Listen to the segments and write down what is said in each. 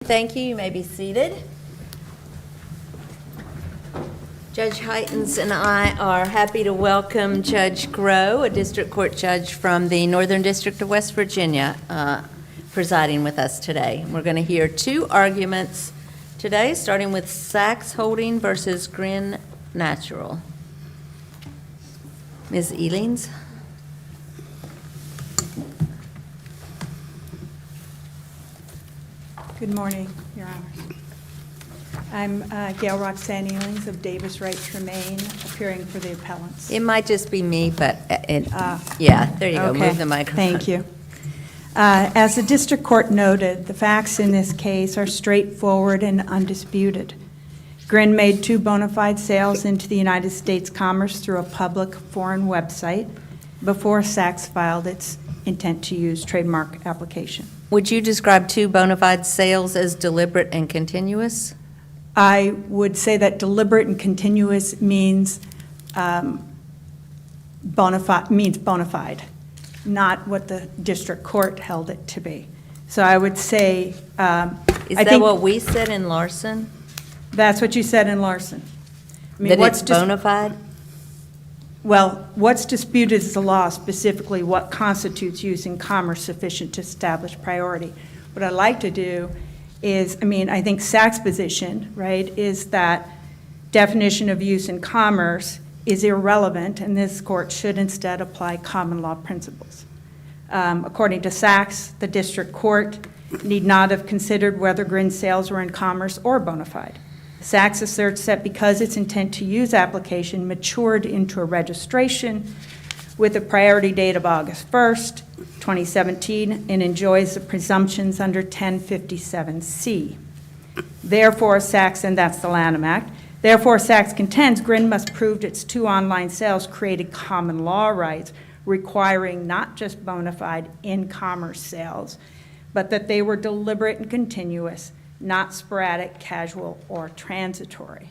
Thank you. You may be seated. Judge Heitens and I are happy to welcome Judge Groh, a district court judge from the Northern District of West Virginia, presiding with us today. We're going to hear two arguments today, starting with Sachs Holding versus Grin Natural. Ms. Elings. Good morning, Your Honors. I'm Gail Roxanne Elings of Davis Wright Tremaine, appearing for the appellants. It might just be me, but yeah, there you go. Okay. Move the microphone. Thank you. As the district court noted, the facts in this case are straightforward and undisputed. Grin made two bona fide sales into the United States commerce through a public foreign website before Sachs filed its intent to use trademark application. Would you describe two bona fide sales as deliberate and continuous? I would say that deliberate and continuous means bona fide, not what the district court held it to be. So I would say, Is that what we said in Larson? That's what you said in Larson. I mean, That what's it's bona fide? Well, what's disputed is the law, specifically what constitutes use in commerce sufficient to establish priority. What I'd like to do is, I think Sachs' position, right, is that definition of use in commerce is irrelevant, and this court should instead apply common law principles. According to Sachs, the district court need not have considered whether Grin's sales were in commerce or bona fide. Sachs asserts that because its intent to use application matured into a registration with a priority date of August 1st, 2017, and enjoys the presumptions under 1057C. Therefore, Sachs, and that's the Lanham Act, therefore, Sachs contends Grin must prove its two online sales created common law rights, requiring not just bona fide in-commerce sales, but that they were deliberate and continuous, not sporadic, casual, or transitory.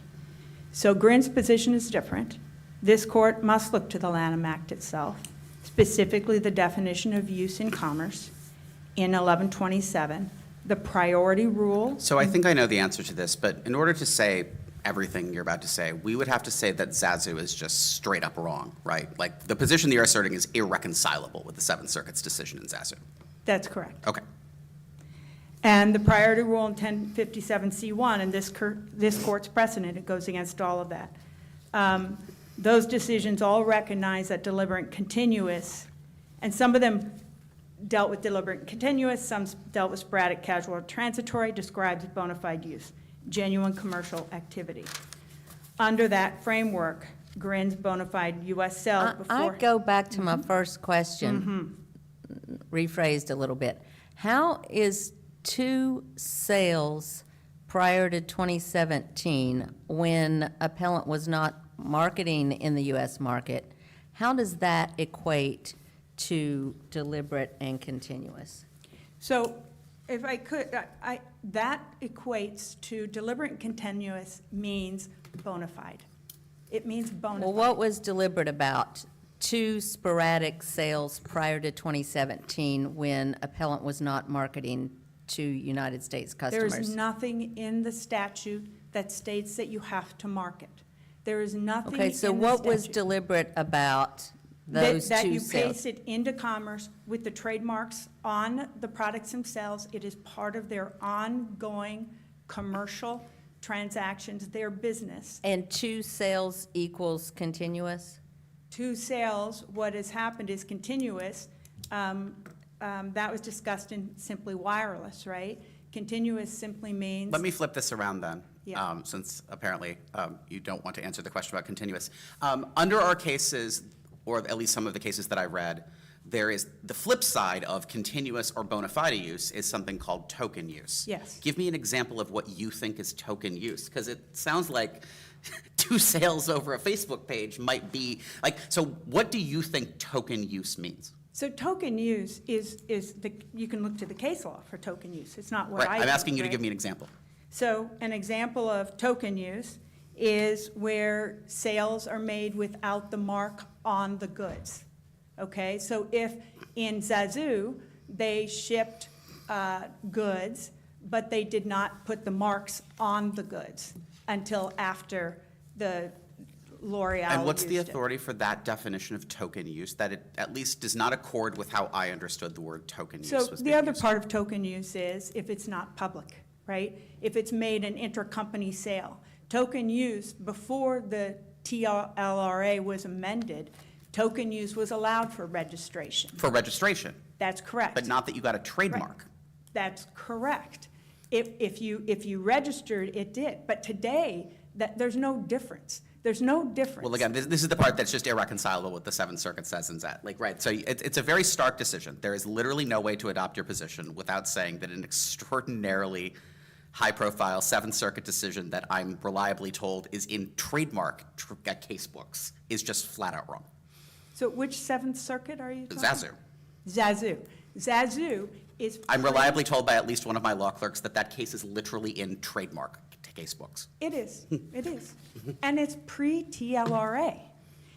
So Grin's position is different. This court must look to the Lanham Act itself, specifically the definition of use in commerce in 1127, the priority rule. So I think I know the answer to this, but in order to say everything you're about to say, we would have to say that Zazu is just straight up wrong, right? Like the position that you're asserting is irreconcilable with the Seventh Circuit's decision in Zazu. That's correct. Okay. And the priority rule in 1057C1, and this court's precedent, it goes against all of that. Those decisions all recognize that deliberate and continuous, and some of them dealt with deliberate and continuous, some dealt with sporadic, casual, or transitory, describes bona fide use, genuine commercial activity. Under that framework, Grin's bona fide U.S. sales before... I go back to my first question, rephrased a little bit. How is two sales prior to 2017, when appellant was not marketing in the U.S. market, how does that equate to deliberate and continuous? So if I could, that equates to deliberate and continuous means bona fide. It means bona fide. Well, what was deliberate about two sporadic sales prior to 2017 when appellant was not marketing to United States customers? There is nothing in the statute that states that you have to market. There is nothing in the statute. Okay, so what was deliberate about those that two you sales? place it into commerce with the trademarks on the products themselves. It is part of their ongoing commercial transactions, their business. And two sales equals continuous? Two sales, what has happened is continuous. That was discussed in Simply Wireless, right? Continuous simply means... Let me flip this around then, Yeah. since apparently you don't want to answer the question about continuous. Under our cases, or at least some of the cases that I read, there is the flip side of continuous or bona fide use is something called token use. Yes. Give me an example of what you think is token use, because it sounds like two sales over a Facebook page might be, like, so what do you think token use means? So token use is you can look to the case law for token use. It's not what Right, I I'm think, asking you to right? give me an example. So an example of token use is where sales are made without the mark on the goods. Okay, so if in Zazu they shipped goods but they did not put the marks on the goods until after the L'Oreal And what's the used it. authority for that definition of token use, that it at least does not accord with how I understood the word token use So was the being other used? part of token use is if it's not public, right? If it's made an intercompany sale. Token use, before the TLRA was amended, token use was allowed for registration. For registration, That's correct. but not that you got a trademark. That's correct. If you registered, it did. But today, there's no difference. There's no difference. Well, again, this is the part that's just irreconcilable with the Seventh Circuit says in that. Like, right, so it's a very stark decision. There is literally no way to adopt your position without saying that an extraordinarily high-profile Seventh Circuit decision that I'm reliably told is in trademark case books is just flat out wrong. So which Seventh Circuit are you talking? Zazu. Zazu. Zazu is. I'm reliably told by at least one of my law clerks that that case is literally in trademark case books. It is, it is. And it's pre-TLRA.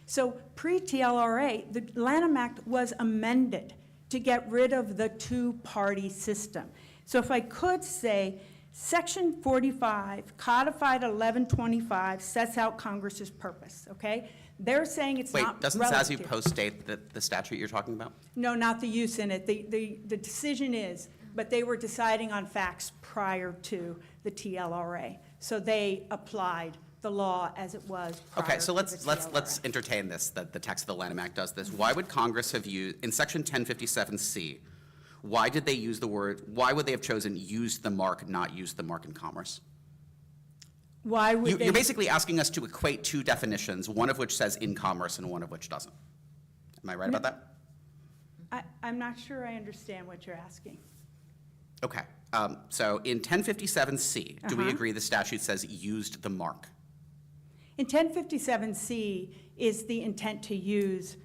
So pre-TLRA, the Lanham Act was amended to get rid of the two-party system. So if I could say, Section 45, codified 1125, sets out Congress's purpose, okay? They're saying it's Wait, not doesn't relative. Zazu post-date the statute you're talking about? No, not the use in it. The decision is, but they were deciding on facts prior to the TLRA. So they applied the law as it was prior Okay, so to the let's TLRA. entertain this, that the text of the Lanham Act does this. Why would Congress have used, in Section 1057C, why did they use the word, why would they have chosen use the mark, not use the mark in commerce? Why would they? You're basically asking us to equate two definitions, one of which says in commerce and one of which doesn't. Am I right about that? I'm not sure I understand what you're asking. Okay, so in 1057C, do we Uh-huh. agree the statute says used the mark? In 1057C is the intent to use.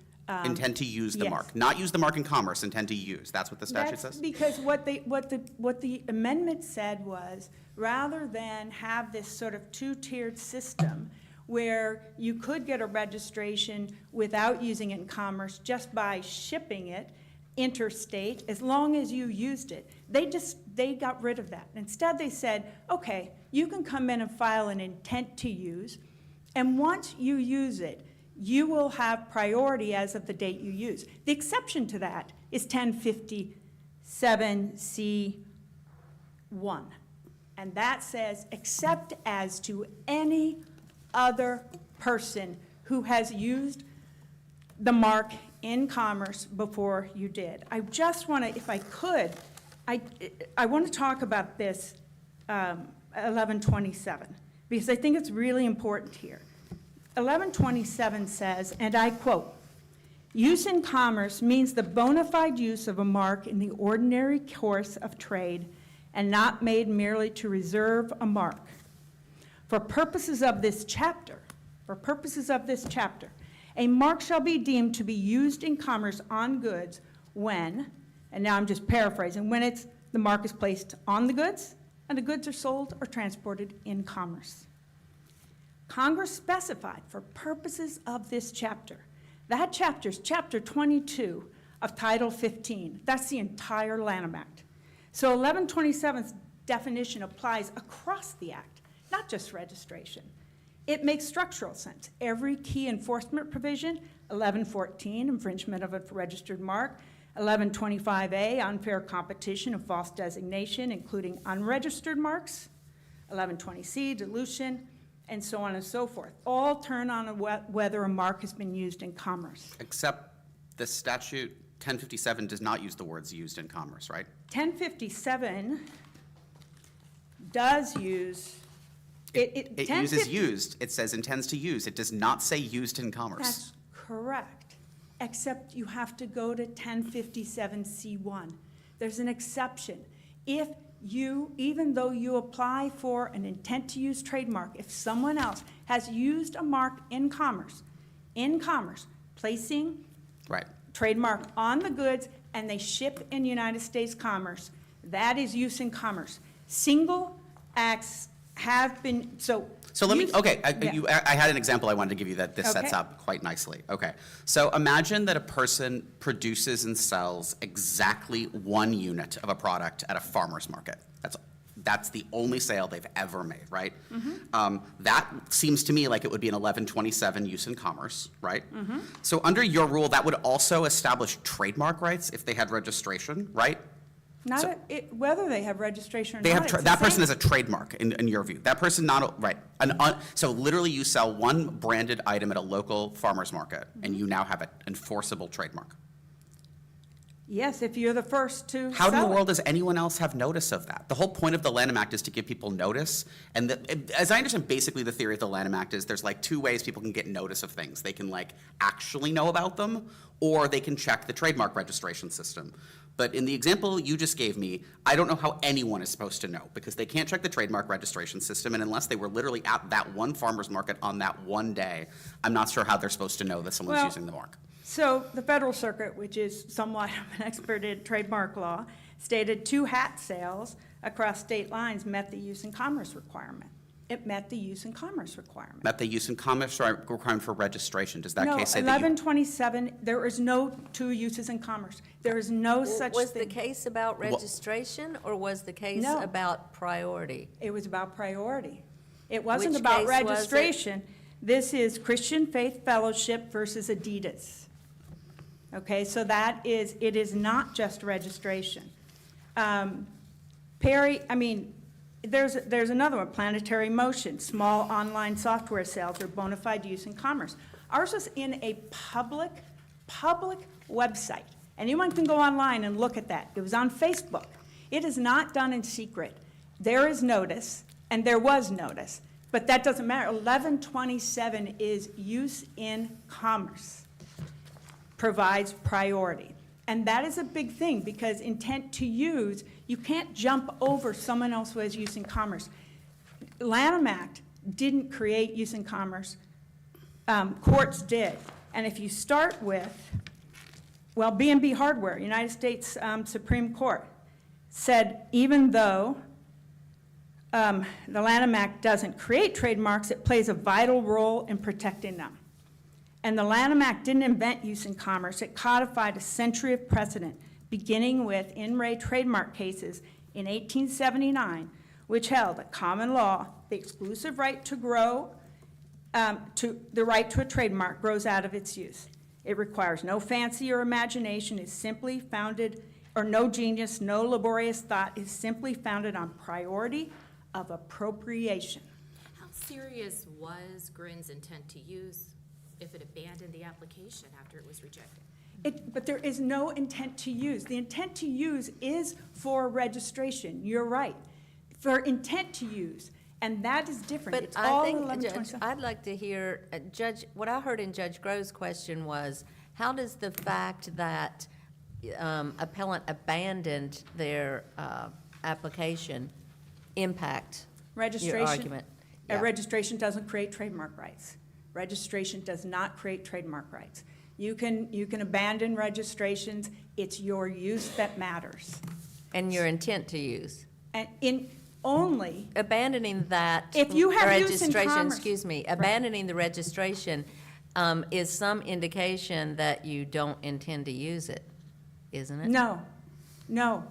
Intend to use the yes. mark, not use the mark in commerce, intend to use. That's what the statute That's says? because what the amendment said was, rather than have this sort of two-tiered system where you could get a registration without using it in commerce just by shipping it interstate, as long as you used it, they got rid of that. Instead, they said, okay, you can come in and file an intent to use, and once you use it, you will have priority as of the date you use. The exception to that is 1057C1. And that says, except as to any other person who has used the mark in commerce before you did. I just want to, if I could, I want to talk about this 1127, because I think it's really important here. 1127 says, and I quote, "Use in commerce means the bona fide use of a mark in the ordinary course of trade and not made merely to reserve a mark. For purposes of this chapter, a mark shall be deemed to be used in commerce on goods when," and now I'm just paraphrasing, "when the mark is placed on the goods and the goods are sold or transported in commerce." Congress specified for purposes of this chapter. That chapter is chapter 22 of Title 15. That's the entire Lanham Act. So 1127's definition applies across the Act, not just registration. It makes structural sense. Every key enforcement provision, 1114, infringement of a registered mark, 1125A, unfair competition and false designation, including unregistered marks, 1120C, dilution, and so on and so forth, all turn on whether a mark has been used in commerce. Except the statute 1057 does not use the words used in commerce, right? 1057 does use, It uses used. It says intends to use. It does not say used in commerce. That's correct, except you have to go to 1057C1. There's an exception. If you, even though you apply for an intent to use trademark, if someone else has used a mark in commerce, placing Right. trademark on the goods and they ship in United States commerce, that is use in commerce. Single acts have been, so. So let me, use- okay, Yeah. I had an example I wanted to give you that this sets Okay. up quite nicely. Okay, so imagine that a person produces and sells exactly one unit of a product at a farmer's market. That's the only sale they've ever made, right? That seems to me like it would be an 1127 use in commerce, right? So under your rule, that would also establish trademark rights if they had registration, right? Whether they have registration or They not. have, it's the that person same. is a trademark in your view. That person not, right. So literally you sell one branded item at a local farmer's market and you now have an enforceable trademark. Yes, if you're the first to How in the sell it. world does anyone else have notice of that? The whole point of the Lanham Act is to give people notice. And as I understand, basically the theory of the Lanham Act is there's like two ways people can get notice of things. They can like actually know about them, or they can check the trademark registration system. But in the example you just gave me, I don't know how anyone is supposed to know, because they can't check the trademark registration system, and unless they were literally at that one farmer's market on that one day, I'm not sure how they're supposed to know that someone's Well, using the mark. So the Federal Circuit, which is somewhat of an expert in trademark law, stated 2 hat sales across state lines met the use in commerce requirement. It met the use in commerce requirement. Met the use in commerce requirement for registration. Does that case say that you? No, 1127, there is no 2 uses in commerce. There is no such Was the thing. case about registration, or was the case No. about priority? It was about priority. It wasn't Which about case was it? registration. This is Christian Faith Fellowship versus Adidas. Okay, so it is not just registration. Perry, there's another one, Planetary Motion, small online software sales or bona fide use in commerce. Ours was in a public website. Anyone can go online and look at that. It was on Facebook. It is not done in secret. There is notice, and there was notice, but that doesn't matter. 1127 is use in commerce, provides priority. And that is a big thing, because intent to use, you can't jump over someone else who has use in commerce. Lanham Act didn't create use in commerce. Courts did. And if you start with, well, B&B Hardware, United States Supreme Court, said even though the Lanham Act doesn't create trademarks, it plays a vital role in protecting them. And the Lanham Act didn't invent use in commerce. It codified a century of precedent, beginning with in re trademark cases in 1879, which held at common law the exclusive right to grow, the right to a trademark grows out of its use. It requires no fancy or imagination, is simply founded, or no genius, no laborious thought, is simply founded on priority of appropriation. How serious was Grin's intent to use if it abandoned the application after it was rejected? But there is no intent to use. The intent to use is for registration. You're right. For intent to use, and that is different. But It's I all think, 1127. Judge, I'd like to hear, Judge, what I heard in Judge Grove's question was, how does the fact that appellant abandoned their application impact your Registration. argument? Yeah. Registration doesn't create trademark rights. Registration does not create trademark rights. You can abandon registrations. It's your use that matters. And your intent to use? And in only, Abandoning that If you have use in registration, commerce- excuse me, abandoning the registration is some indication that you don't intend to use it, isn't it? no.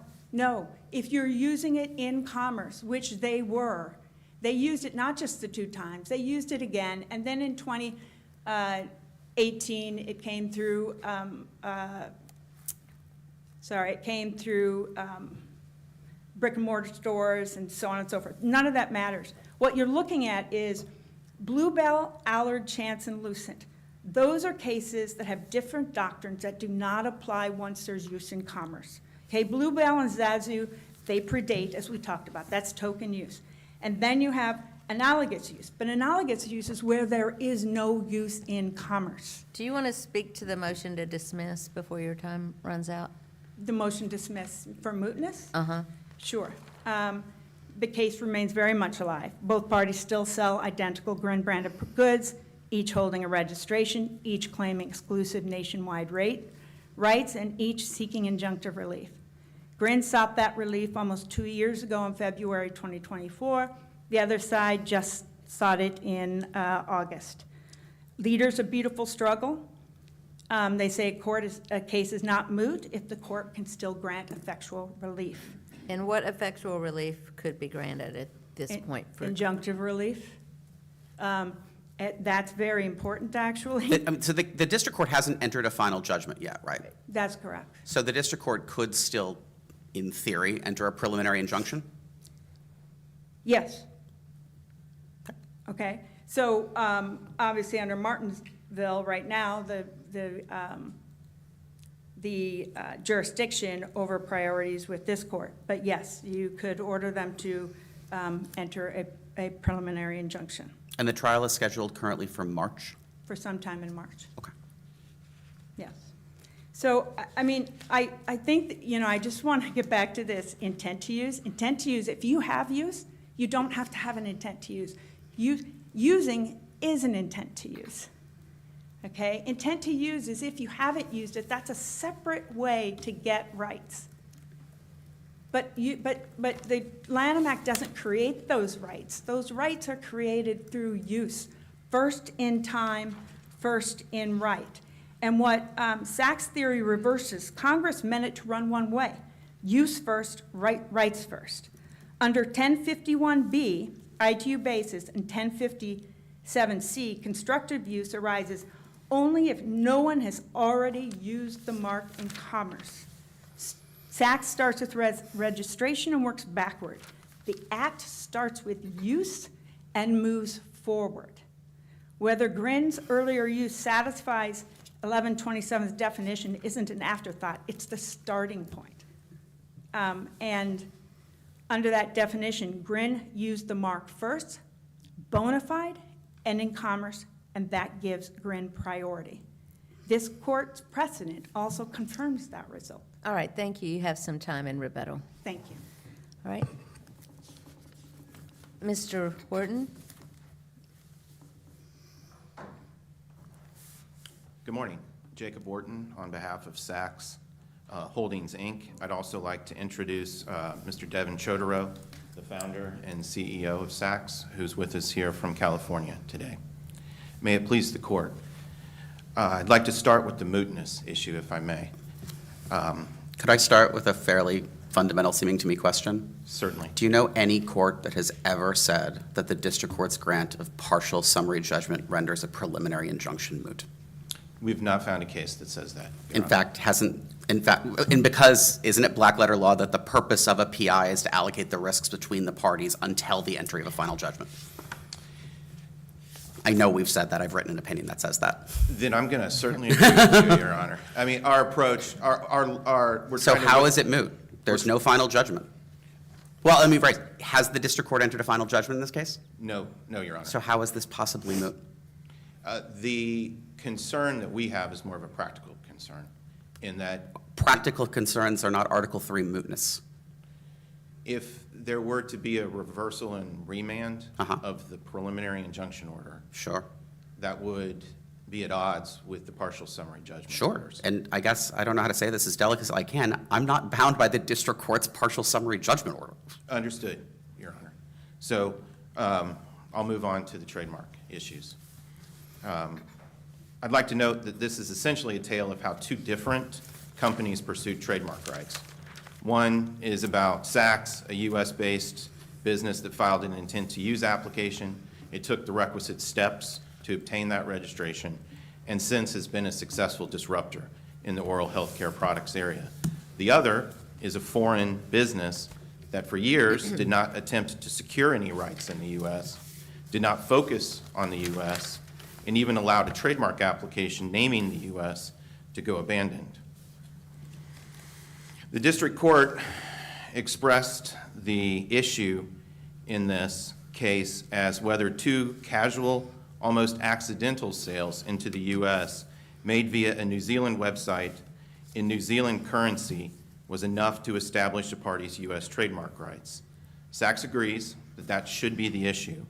If you're using it in commerce, which they were, they used it not just the 2 times, they used it again, and then in 2018, it came through, brick and mortar stores and so on and so forth. None of that matters. What you're looking at is Bluebell, Allard, Chance, and Lucent. Those are cases that have different doctrines that do not apply once there's use in commerce. Okay, Bluebell and Zazu, they predate, as we talked about. That's token use. And then you have analogous use. But analogous use is where there is no use in commerce. Do you want to speak to the motion to dismiss before your time runs out? The motion dismissed for mootness? Uh-huh. Sure. The case remains very much alive. Both parties still sell identical Grin branded goods, each holding a registration, each claiming exclusive nationwide rights, and each seeking injunctive relief. Grin sought that relief almost 2 years ago in February 2024. The other side just sought it in August. Leaders of beautiful struggle. They say a case is not moot if the court can still grant effectual relief. And what effectual relief could be granted at this point? For Injunctive relief. That's very important, actually. So the district court hasn't entered a final judgment yet, right? That's correct. So the district court could still, in theory, enter a preliminary injunction? Yes. Okay, so obviously under Martinsville right now, the jurisdiction over priorities with this court. But yes, you could order them to enter a preliminary injunction And the trial is scheduled currently for March? for some time in March. Okay. Yes. So, I mean, I think, that, you know, I just want to get back to this intent to use. Intent to use, if you have use, you don't have to have an intent to use. Using is an intent to use. Okay? Intent to use is if you haven't used it, that's a separate way to get rights. But the Lanham Act doesn't create those rights. Those rights are created through use. First in time, first in right. And what Sachs theory reverses, Congress meant it to run one way. Use first, rights first. Under 1051B, ITU basis, and 1057C, constructive use arises only if no one has already used the mark in commerce. Sachs starts with registration and works backward. The Act starts with use and moves forward. Whether Grin's earlier use satisfies 1127's definition isn't an afterthought, it's the starting point. And under that definition, Grin used the mark first, bona fide, and in commerce, and that gives Grin priority. This court's precedent also confirms that result. All right, thank you. You have some time in rebuttal. Thank you. All right. Mr. Wharton? Good morning. Jacob Wharton on behalf of Sachs Holdings, Inc. I'd also like to introduce Mr. Devin Chodorow, the founder and CEO of Sachs, who's with us here from California today. May it please the court. I'd like to start with the mootness issue, if I may. Could I start with a fairly fundamental seeming to me question? Certainly. Do you know any court that has ever said that the district court's grant of partial summary judgment renders a preliminary injunction moot? We've not found a case that says that. In fact, and because isn't it black letter law that the purpose of a PI is to allocate the risks between the parties until the entry of a final judgment? I know we've said that. I've written an opinion that says that. Then I'm going to certainly agree with you, Your Honor. I mean, our approach, we're So trying to how is it moot? There's no final judgment. Well, let me rephrase. Has the district court entered a final judgment in this case? No, Your Honor. So how is this possibly moot? The concern that we have is more of a practical concern in that Practical concerns are not Article 3 mootness. if there were to be a reversal and remand Uh-huh. of the preliminary injunction order, Sure. that would be at odds with the partial summary judgment Sure. orders. And I guess I don't know how to say this as delicate as I can. I'm not bound by the district court's partial summary judgment order. Understood, Your Honor. So I'll move on to the trademark issues. I'd like to note that this is essentially a tale of how two different companies pursued trademark rights. One is about Sachs, a U.S.-based business that filed an intent-to-use application. It took the requisite steps to obtain that registration, and since has been a successful disruptor in the oral health care products area. The other is a foreign business that for years did not attempt to secure any rights in the U.S., did not focus on the U.S., and even allowed a trademark application naming the U.S. to go abandoned. The district court expressed the issue in this case as whether two casual, almost accidental sales into the U.S. made via a New Zealand website in New Zealand currency was enough to establish a party's U.S. trademark rights. Sachs agrees that that should be the issue,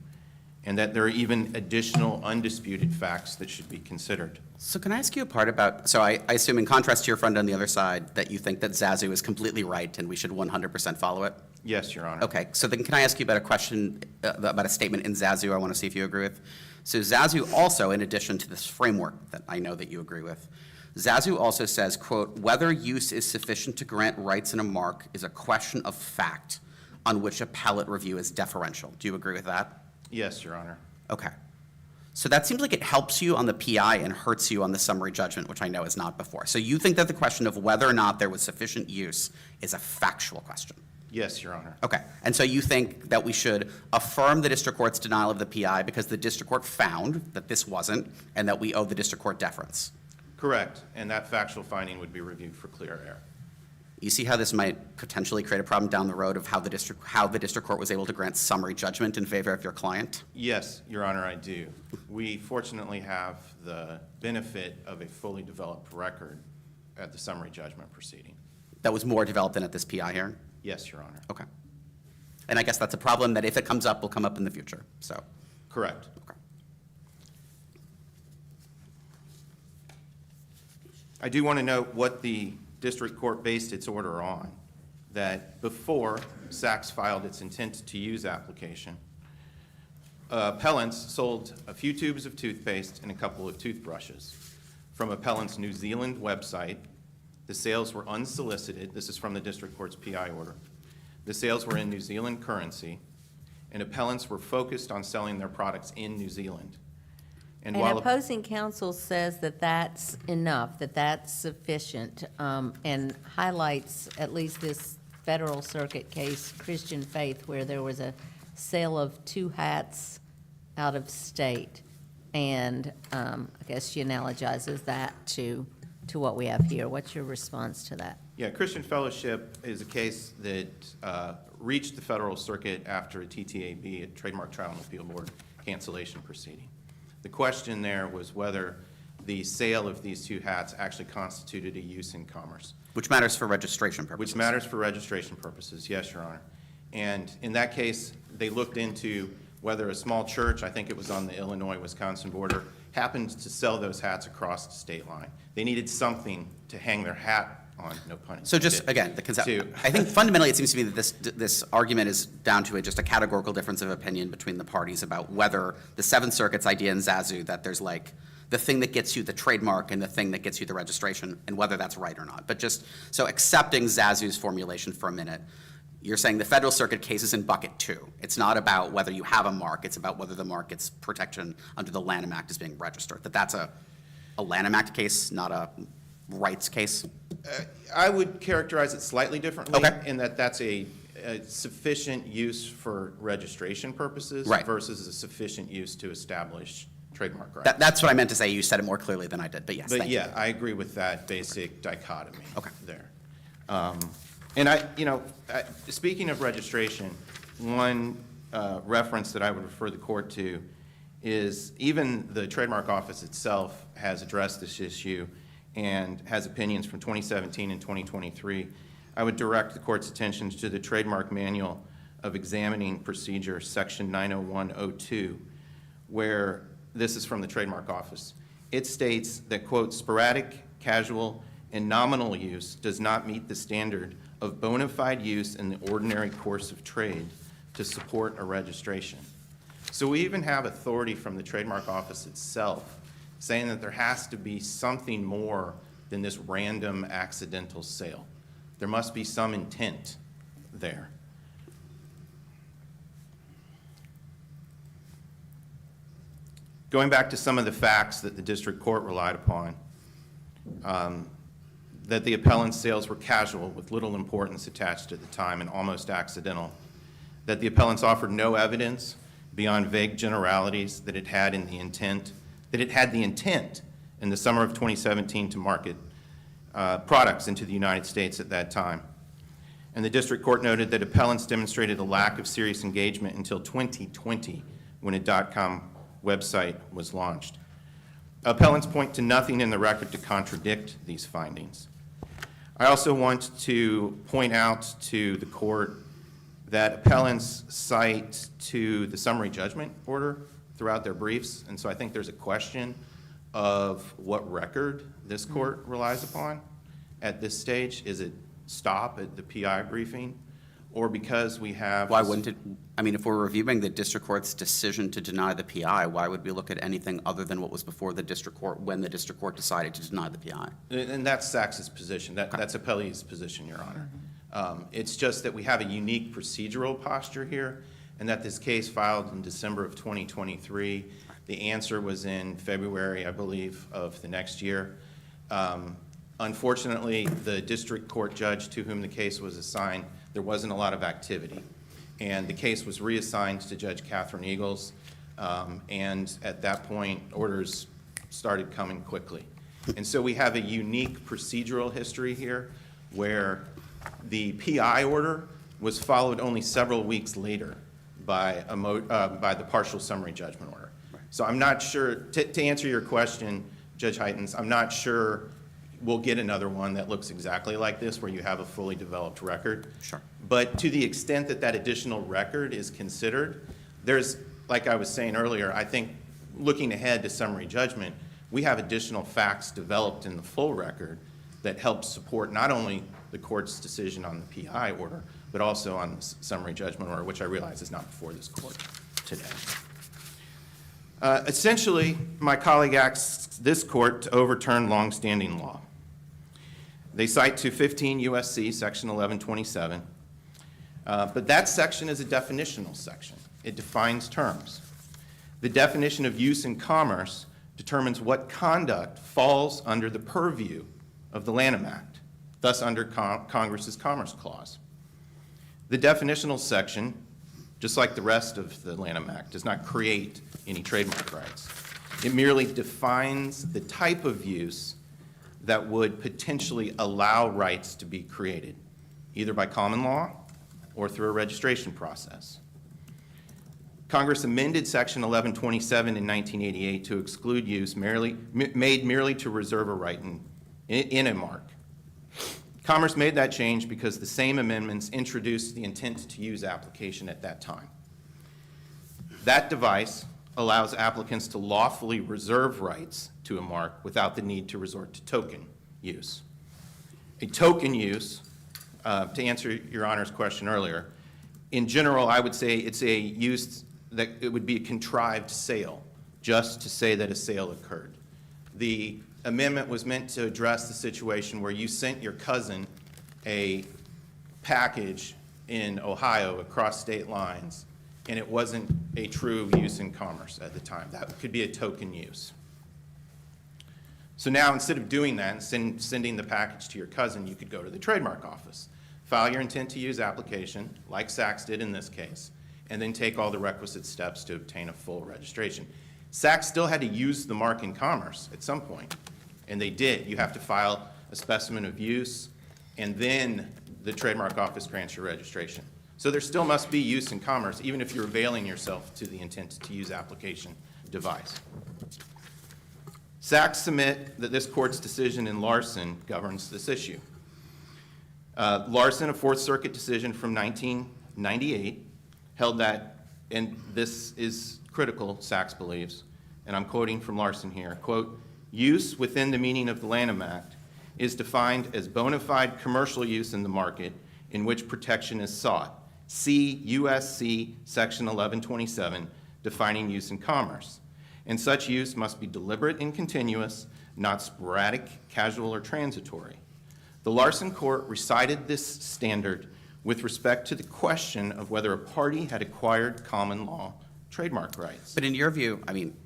and that there are even additional undisputed facts that should be considered. So can I ask you a part about, so I assume in contrast to your friend on the other side, that you think that Zazu is completely right and we should 100% follow it? Yes, Your Honor. Okay, so then can I ask you about a question, about a statement in Zazu I want to see if you agree with? So Zazu also, in addition to this framework that I know that you agree with, Zazu also says, quote, "Whether use is sufficient to grant rights in a mark is a question of fact on which appellate review is deferential." Do you agree with that? Yes, Your Honor. Okay. So that seems like it helps you on the PI and hurts you on the summary judgment, which I know is not before. So you think that the question of whether or not there was sufficient use is a factual question? Yes, Your Honor. Okay. And so you think that we should affirm the district court's denial of the PI because the district court found that this wasn't, and that we owe the district court deference? Correct, and that factual finding would be reviewed for clear error. You see how this might potentially create a problem down the road of how the district court was able to grant summary judgment in favor of your client? Yes, Your Honor, I do. We fortunately have the benefit of a fully developed record at the summary judgment proceeding. That was more developed than at this PI hearing? Yes, Your Honor. Okay. And I guess that's a problem that if it comes up, will come up in the future, so. Correct. Okay. I do want to note what the district court based its order on, that before Saks filed its intent to use application, appellants sold a few tubes of toothpaste and a couple of toothbrushes from appellant's New Zealand website. The sales were unsolicited. This is from the district court's PI order. The sales were in New Zealand currency, and appellants were focused on selling their products in New Zealand. And while opposing counsel says that that's enough, that that's sufficient, and highlights at least this Federal Circuit case, Christian Faith, where there was a sale of 2 hats out of state. And I guess she analogizes that to what we have here. What's your response to that? Yeah, Christian Fellowship is a case that reached the Federal Circuit after a TTAB, a Trademark Trial and Appeal Board, cancellation proceeding. The question there was whether the sale of these 2 hats actually constituted a use in commerce. Which matters for registration purposes. Which matters for registration purposes, yes, Your Honor. And in that case, they looked into whether a small church, I think it was on the Illinois-Wisconsin border, happened to sell those hats across the state line. They needed something to hang their hat on, no pun intended. So just, again, the concept, to- I think fundamentally it seems to me that this argument is down to just a categorical difference of opinion between the parties about whether the Seventh Circuit's idea in Zazu that there's like the thing that gets you the trademark and the thing that gets you the registration, and whether that's right or not. But just, so accepting Zazu's formulation for a minute, you're saying the Federal Circuit case is in bucket 2. It's not about whether you have a mark, it's about whether the mark gets protection under the Lanham Act as being registered. That's a Lanham Act case, not a rights case? I would characterize it slightly differently. Okay. In that that's a sufficient use for registration purposes. Right. Versus a sufficient use to establish trademark rights. That's what I meant to say. You said it more clearly than I did, but yes, But thank you. yeah, I agree with that basic dichotomy. Okay. There. And speaking of registration, one reference that I would refer the court to is even the Trademark Office itself has addressed this issue and has opinions from 2017 and 2023. I would direct the court's attention to the Trademark Manual of Examining Procedure, Section 90102, where this is from the Trademark Office. It states that, quote, "sporadic, casual, and nominal use does not meet the standard of bona fide use in the ordinary course of trade to support a registration." So we even have authority from the Trademark Office itself saying that there has to be something more than this random accidental sale. There must be some intent there. Going back to some of the facts that the district court relied upon, that the appellant's sales were casual with little importance attached at the time and almost accidental, that the appellants offered no evidence beyond vague generalities that it had the intent in the summer of 2017 to market products into the United States at that time. And the district court noted that appellants demonstrated a lack of serious engagement until 2020 when a .com website was launched. Appellants point to nothing in the record to contradict these findings. I also want to point out to the court that appellants cite to the summary judgment order throughout their briefs, and so I think there's a question of what record this court relies upon at this stage. Is it stop at the PI briefing, or because we have. Why wouldn't it, I mean, if we're reviewing the district court's decision to deny the PI, why would we look at anything other than what was before the district court when the district court decided to deny the PI? And that's Sachs's position. That's Appellee's position, Your Honor. It's just that we have a unique procedural posture here, and that this case filed in December of 2023. The answer was in February, I believe, of the next year. Unfortunately, the district court judge to whom the case was assigned, there wasn't a lot of activity. And the case was reassigned to Judge Catherine Eagles, and at that point, orders started coming quickly. And so we have a unique procedural history here where the PI order was followed only several weeks later by the partial summary judgment order. So I'm not sure, to answer your question, Judge Heitens, I'm not sure we'll get another one that looks exactly like this, where you have a fully developed record. Sure. But to the extent that that additional record is considered, there's, like I was saying earlier, I think looking ahead to summary judgment, we have additional facts developed in the full record that help support not only the court's decision on the PI order, but also on the summary judgment order, which I realize is not before this court today. Essentially, my colleague asks this court to overturn longstanding law. They cite to 15 U.S.C. section 1127, but that section is a definitional section. It defines terms. The definition of use in commerce determines what conduct falls under the purview of the Lanham Act, thus under Congress's Commerce Clause. The definitional section, just like the rest of the Lanham Act, does not create any trademark rights. It merely defines the type of use that would potentially allow rights to be created, either by common law or through a registration process. Congress amended Section 1127 in 1988 to exclude use made merely to reserve a right in a mark. Commerce made that change because the same amendments introduced the intent to use application at that time. That device allows applicants to lawfully reserve rights to a mark without the need to resort to token use. A token use, to answer Your Honor's question earlier, in general, I would say it's a use that it would be a contrived sale, just to say that a sale occurred. The amendment was meant to address the situation where you sent your cousin a package in Ohio across state lines, and it wasn't a true use in commerce at the time. That could be a token use. So now, instead of doing that and sending the package to your cousin, you could go to the trademark office, file your intent to use application, like Sachs did in this case, and then take all the requisite steps to obtain a full registration. Sachs still had to use the mark in commerce at some point, and they did. You have to file a specimen of use, and then the trademark office grants your registration. So there still must be use in commerce, even if you're availing yourself to the intent to use application device. Sachs submit that this court's decision in Larson governs this issue. Larson, a Fourth Circuit decision from 1998, held that, and this is critical, Sachs believes, and I'm quoting from Larson here, quote, use within the meaning of the Lanham Act is defined as bona fide commercial use in the market in which protection is sought. See USC section 1127, defining use in commerce. And such use must be deliberate and continuous, not sporadic, casual, or transitory. The Larson court recited this standard with respect to the question of whether a party had acquired common law trademark rights. But in your view, I mean,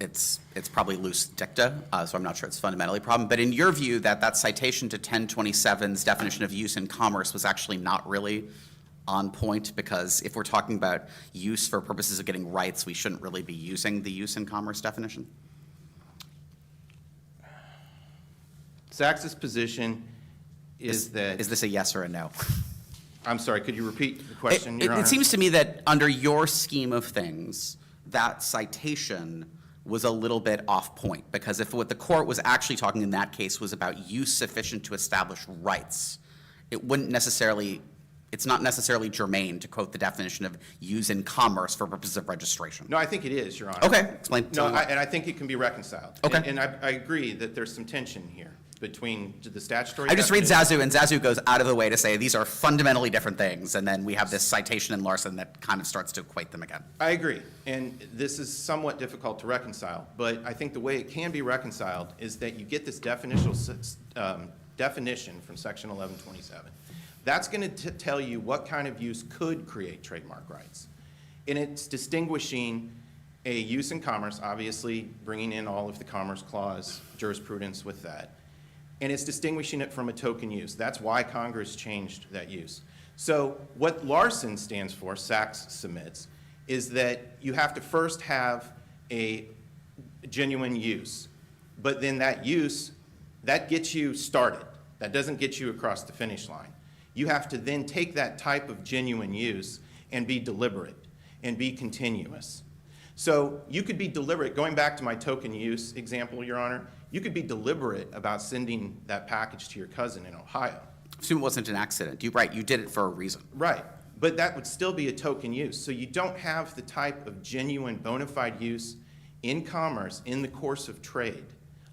it's probably loose dicta, so I'm not sure it's fundamentally a problem. But in your view, that citation to 1027's definition of use in commerce was actually not really on point, because if we're talking about use for purposes of getting rights, we shouldn't really be using the use in commerce definition? Sachs's position is that... Is this a yes or a no? I'm sorry, could you repeat the question, Your Honor? It seems to me that under your scheme of things, that citation was a little bit off point, because if what the court was actually talking in that case was about use sufficient to establish rights, it's not necessarily germane to quote the definition of use in commerce for purposes of registration. No, I think it is, Your Honor. Okay, explain. No, and I think it can be reconciled. Okay. And I agree that there's some tension here. between the statutory. I just read definition- Zazu, and Zazu goes out of the way to say these are fundamentally different things, and then we have this citation in Larson that kind of starts to equate them again. I agree, and this is somewhat difficult to reconcile, but I think the way it can be reconciled is that you get this definition from section 1127. That's going to tell you what kind of use could create trademark rights. And it's distinguishing a use in commerce, obviously bringing in all of the Commerce Clause jurisprudence with that. And it's distinguishing it from a token use. That's why Congress changed that use. So what Larson stands for, Sachs submits, is that you have to first have a genuine use. But then that use, that gets you started. That doesn't get you across the finish line. You have to then take that type of genuine use and be deliberate and be continuous. So you could be deliberate, going back to my token use example, Your Honor, you could be deliberate about sending that package to your cousin in Ohio. Assume it wasn't an accident. Right, you did it for a reason. Right, but that would still be a token use. So you don't have the type of genuine bona fide use in commerce in the course of trade.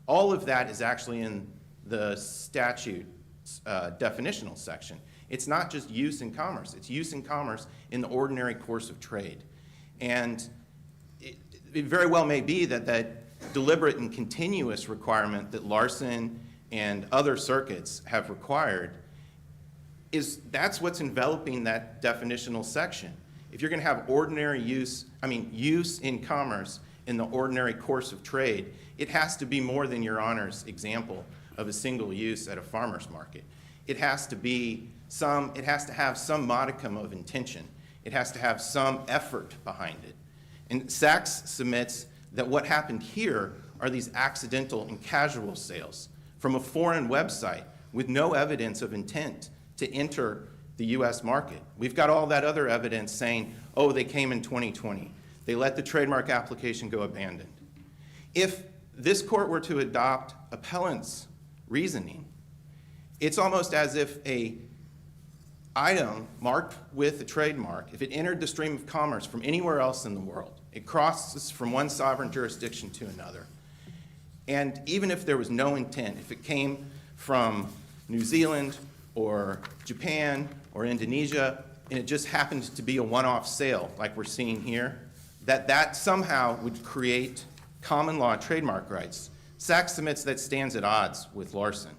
All of that is actually in the statute definitional section. It's not just use in commerce. It's use in commerce in the ordinary course of trade. And it very well may be that that deliberate and continuous requirement that Larson and other circuits have required that's what's enveloping that definitional section. If you're going to have ordinary use, use in commerce in the ordinary course of trade, it has to be more than Your Honor's example of a single use at a farmer's market. It has to have some modicum of intention. It has to have some effort behind it. And Sachs submits that what happened here are these accidental and casual sales from a foreign website with no evidence of intent to enter the U.S. market. We've got all that other evidence saying, oh, they came in 2020. They let the trademark application go abandoned. If this court were to adopt appellant's reasoning, it's almost as if a item marked with a trademark, if it entered the stream of commerce from anywhere else in the world, it crosses from one sovereign jurisdiction to another. And even if there was no intent, if it came from New Zealand or Japan or Indonesia, and it just happened to be a one-off sale like we're seeing here, that somehow would create common law trademark rights. Sachs submits that stands at odds with Larson.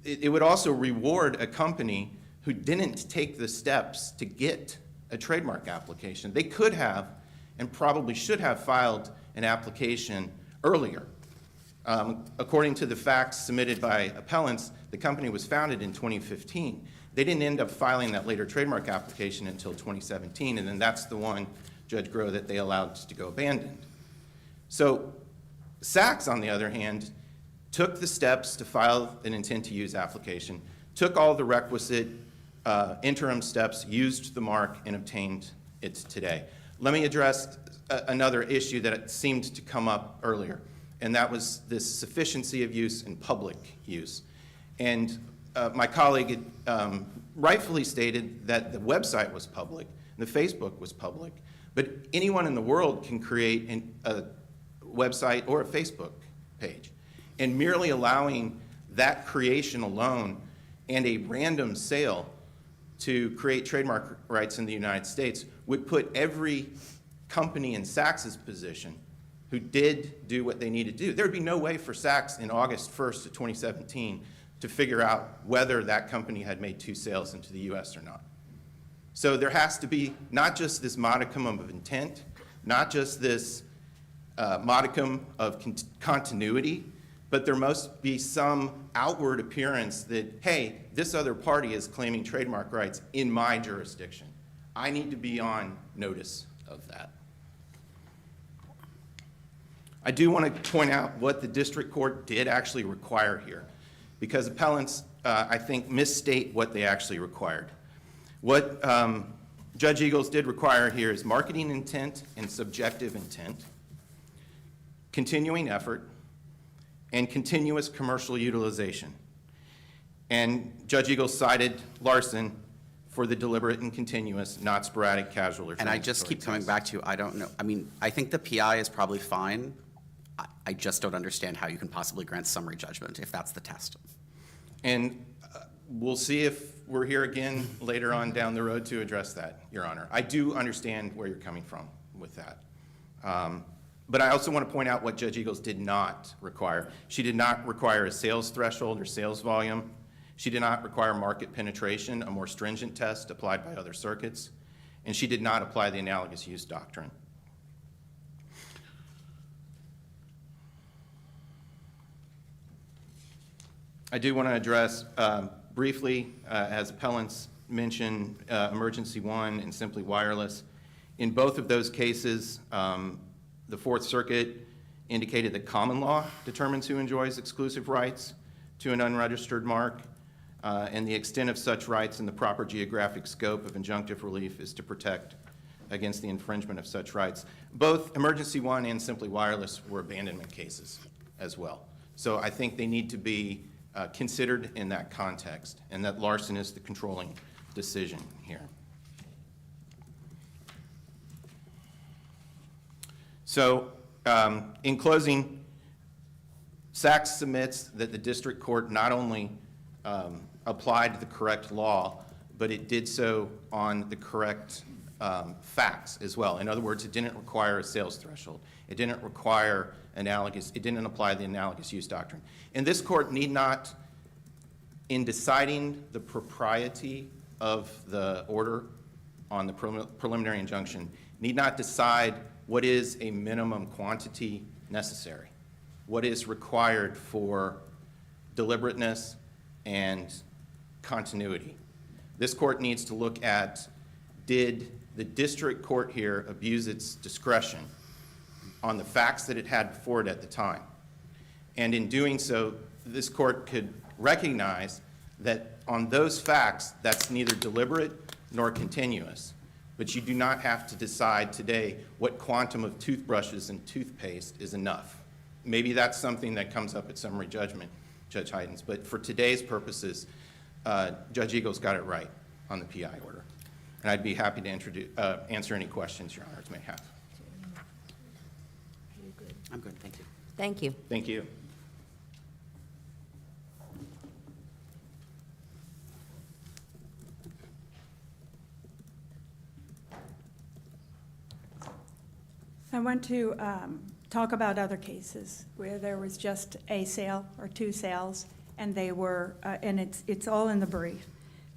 It would also reward a company who didn't take the steps to get a trademark application. They could have and probably should have filed an application earlier. According to the facts submitted by appellants, the company was founded in 2015. They didn't end up filing that later trademark application until 2017, and then that's the one, Judge Groh, that they allowed to go abandoned. So Sachs, on the other hand, took the steps to file an intent to use application, took all the requisite interim steps, used the mark, and obtained it today. Let me address another issue that seemed to come up earlier, and that was this sufficiency of use and public use. And my colleague rightfully stated that the website was public, and the Facebook was public, but anyone in the world can create a website or a Facebook page. And merely allowing that creation alone and a random sale to create trademark rights in the United States would put every company in Sachs's position who did do what they needed to do. There would be no way for Sachs in August 1st of 2017 to figure out whether that company had made 2 sales into the US or not. So there has to be not just this modicum of intent, not just this modicum of continuity, but there must be some outward appearance that, hey, this other party is claiming trademark rights in my jurisdiction. I need to be on notice of that. I do want to point out what the district court did actually require here, because appellants, I think, misstate what they actually required. What Judge Eagles did require here is marketing intent and subjective intent, continuing effort, and continuous commercial utilization. And Judge Eagles cited Larson for the deliberate and continuous, not sporadic, casual, or And I just keep coming back to, I don't know, I think the PI is probably fine. I just don't understand how you can possibly grant summary judgment if that's the test. And we'll see if we're here again later on down the road to address that, Your Honor. I do understand where you're coming from with that. But I also want to point out what Judge Eagles did not require. She did not require a sales threshold or sales volume. She did not require market penetration, a more stringent test applied by other circuits. And she did not apply the analogous use doctrine. I do want to address briefly, as appellants mentioned, Emergency One and Simply Wireless. In both of those cases, the Fourth Circuit indicated that common law determines who enjoys exclusive rights to an unregistered mark, and the extent of such rights and the proper geographic scope of injunctive relief is to protect against the infringement of such rights. Both Emergency One and Simply Wireless were abandonment cases as well. So I think they need to be considered in that context, and that Larson is the controlling decision here. So, in closing, Sachs submits that the district court not only applied the correct law, but it did so on the correct facts as well. In other words, it didn't require a sales threshold. It didn't require it didn't apply the analogous use doctrine. And this court need not, in deciding the propriety of the order on the preliminary injunction, need not decide what is a minimum quantity necessary, what is required for deliberateness and continuity. This court needs to look at, did the district court here abuse its discretion on the facts that it had before it at the time? And in doing so, this court could recognize that on those facts, that's neither deliberate nor continuous. But you do not have to decide today what quantum of toothbrushes and toothpaste is enough. Maybe that's something that comes up at summary judgment, Judge Heidens. But for today's purposes, Judge Eagles got it right on the PI order. And I'd be happy to answer any questions Your Honors may have. I'm good, thank you. Thank you. Thank you. I want to talk about other cases where there was just a sale or two sales, and they were, and it's all in the brief.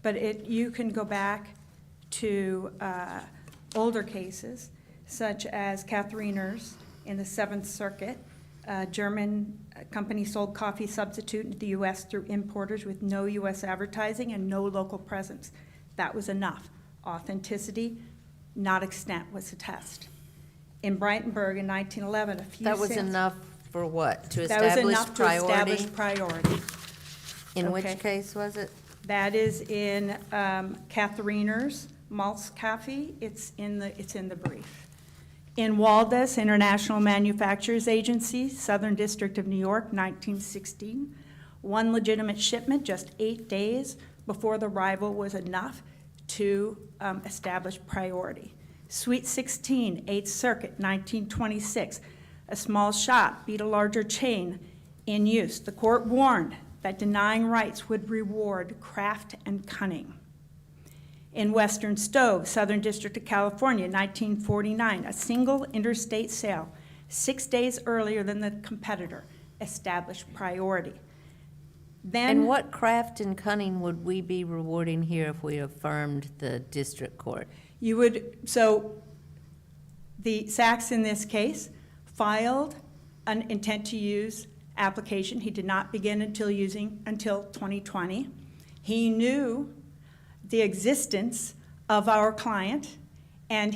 But you can go back to older cases, such as Kathariner's in the Seventh Circuit. A German company sold coffee substitute into the U.S. through importers with no U.S. advertising and no local presence. That was enough. Authenticity, not extent, was the test. In Breitenberg in 1911, a few That was sales- enough for what? To That was establish enough to establish priority? priority. In which Okay. case was it? That is in Kathariner's Maltz Coffee. It's in the brief. In Waldes International Manufacturers Agency, Southern District of New York, 1916, one legitimate shipment just 8 days before the arrival was enough to establish priority. Sweet 16, 8th Circuit, 1926, a small shop beat a larger chain in use. The court warned that denying rights would reward craft and cunning. In Western Stove, Southern District of California, 1949, a single interstate sale 6 days earlier than the competitor established priority. Then, And what craft and cunning would we be rewarding here if we affirmed the district court? you would, so the Sachs in this case filed an intent to use application. He did not begin until 2020. He knew the existence of our client, and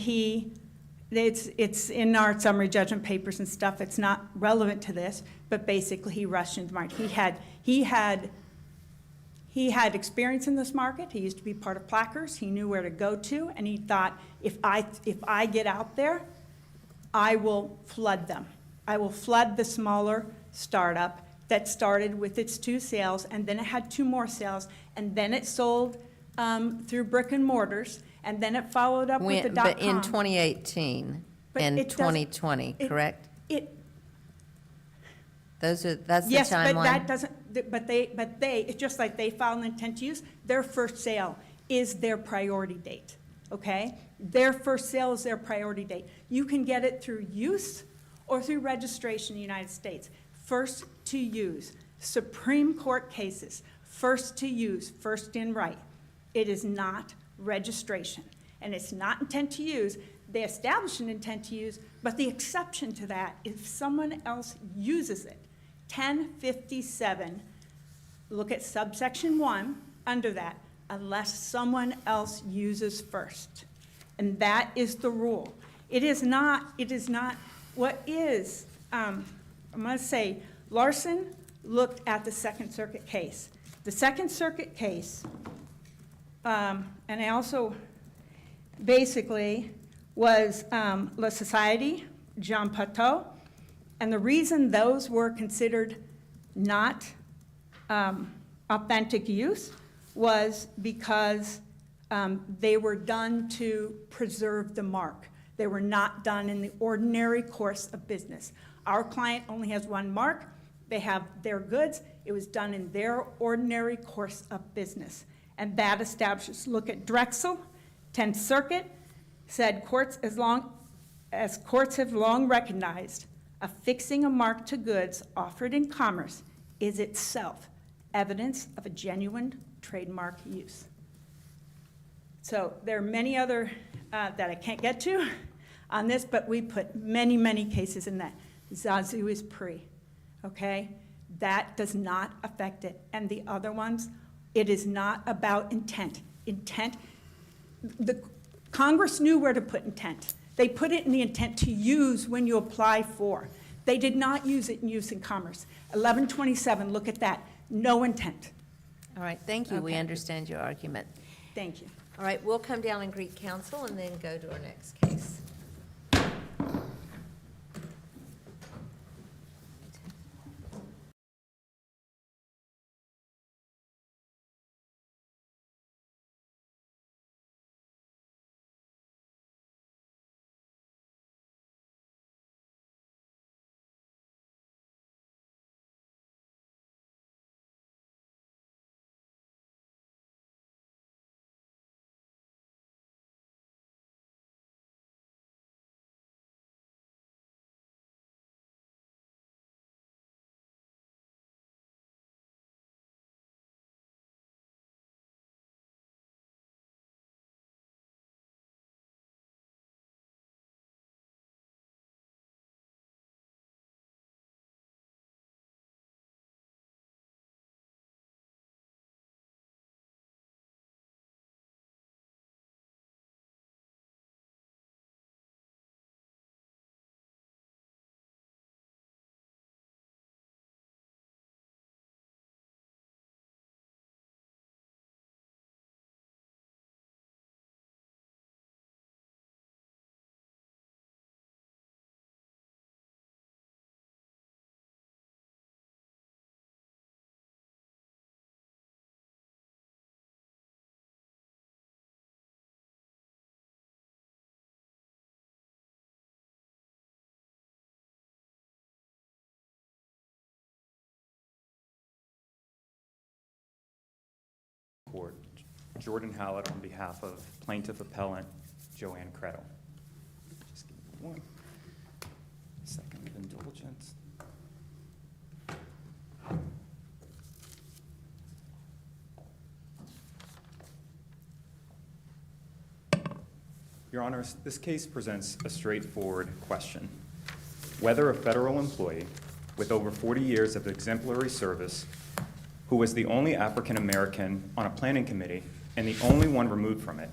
it's in our summary judgment papers and stuff. It's not relevant to this, but basically he rushed into the market. He had experience in this market. He used to be part of Plackers. He knew where to go to, and he thought, if I get out there, I will flood them. I will flood the smaller startup that started with its 2 sales, and then it had 2 more sales, and then it sold through brick and mortars, and then it followed up with the But in .com. 2018 But and it doesn't- 2020, correct? That's the timeline? Yes, but that doesn't, but they, it's just like they file an intent to use, their first sale is their priority date, okay? Their first sale is their priority date. You can get it through use or through registration in the United States. First to use, Supreme Court cases, first to use, first in right. It is not registration, and it's not intent to use. They establish an intent to use, but the exception to that is if someone else uses it. 1057, look at subsection 1 under that, unless someone else uses first. And that is the rule. It is not, what is, I'm going to say, Larson looked at the Second Circuit case. The Second Circuit case, and I also basically was La Society, Jean Pateau, and the reason those were considered not authentic use was because they were done to preserve the mark. They were not done in the ordinary course of business. Our client only has one mark. They have their goods. It was done in their ordinary course of business. And that establishes, look at Drexel, 10th Circuit, said courts have long recognized, affixing a mark to goods offered in commerce is itself evidence of a genuine trademark use. So there are many other that I can't get to on this, but we put many, many cases in that. Zazu is pre, okay? That does not affect it. And the other ones, it is not about intent. Intent, the Congress knew where to put intent. They put it in the intent to use when you apply for. They did not use it in use in commerce. 1127, look at that, no intent. All right, thank you. We Okay. understand your argument. Thank you. All right, we'll come down and greet counsel and then go to our next case. Court, Jordan Hallett on behalf of plaintiff appellant Joanne Credle. Just give me 1 second of indulgence. Your Honors, this case presents a straightforward question: whether a federal employee with over 40 years of exemplary service, who was the only African American on a planning committee and the only one removed from it,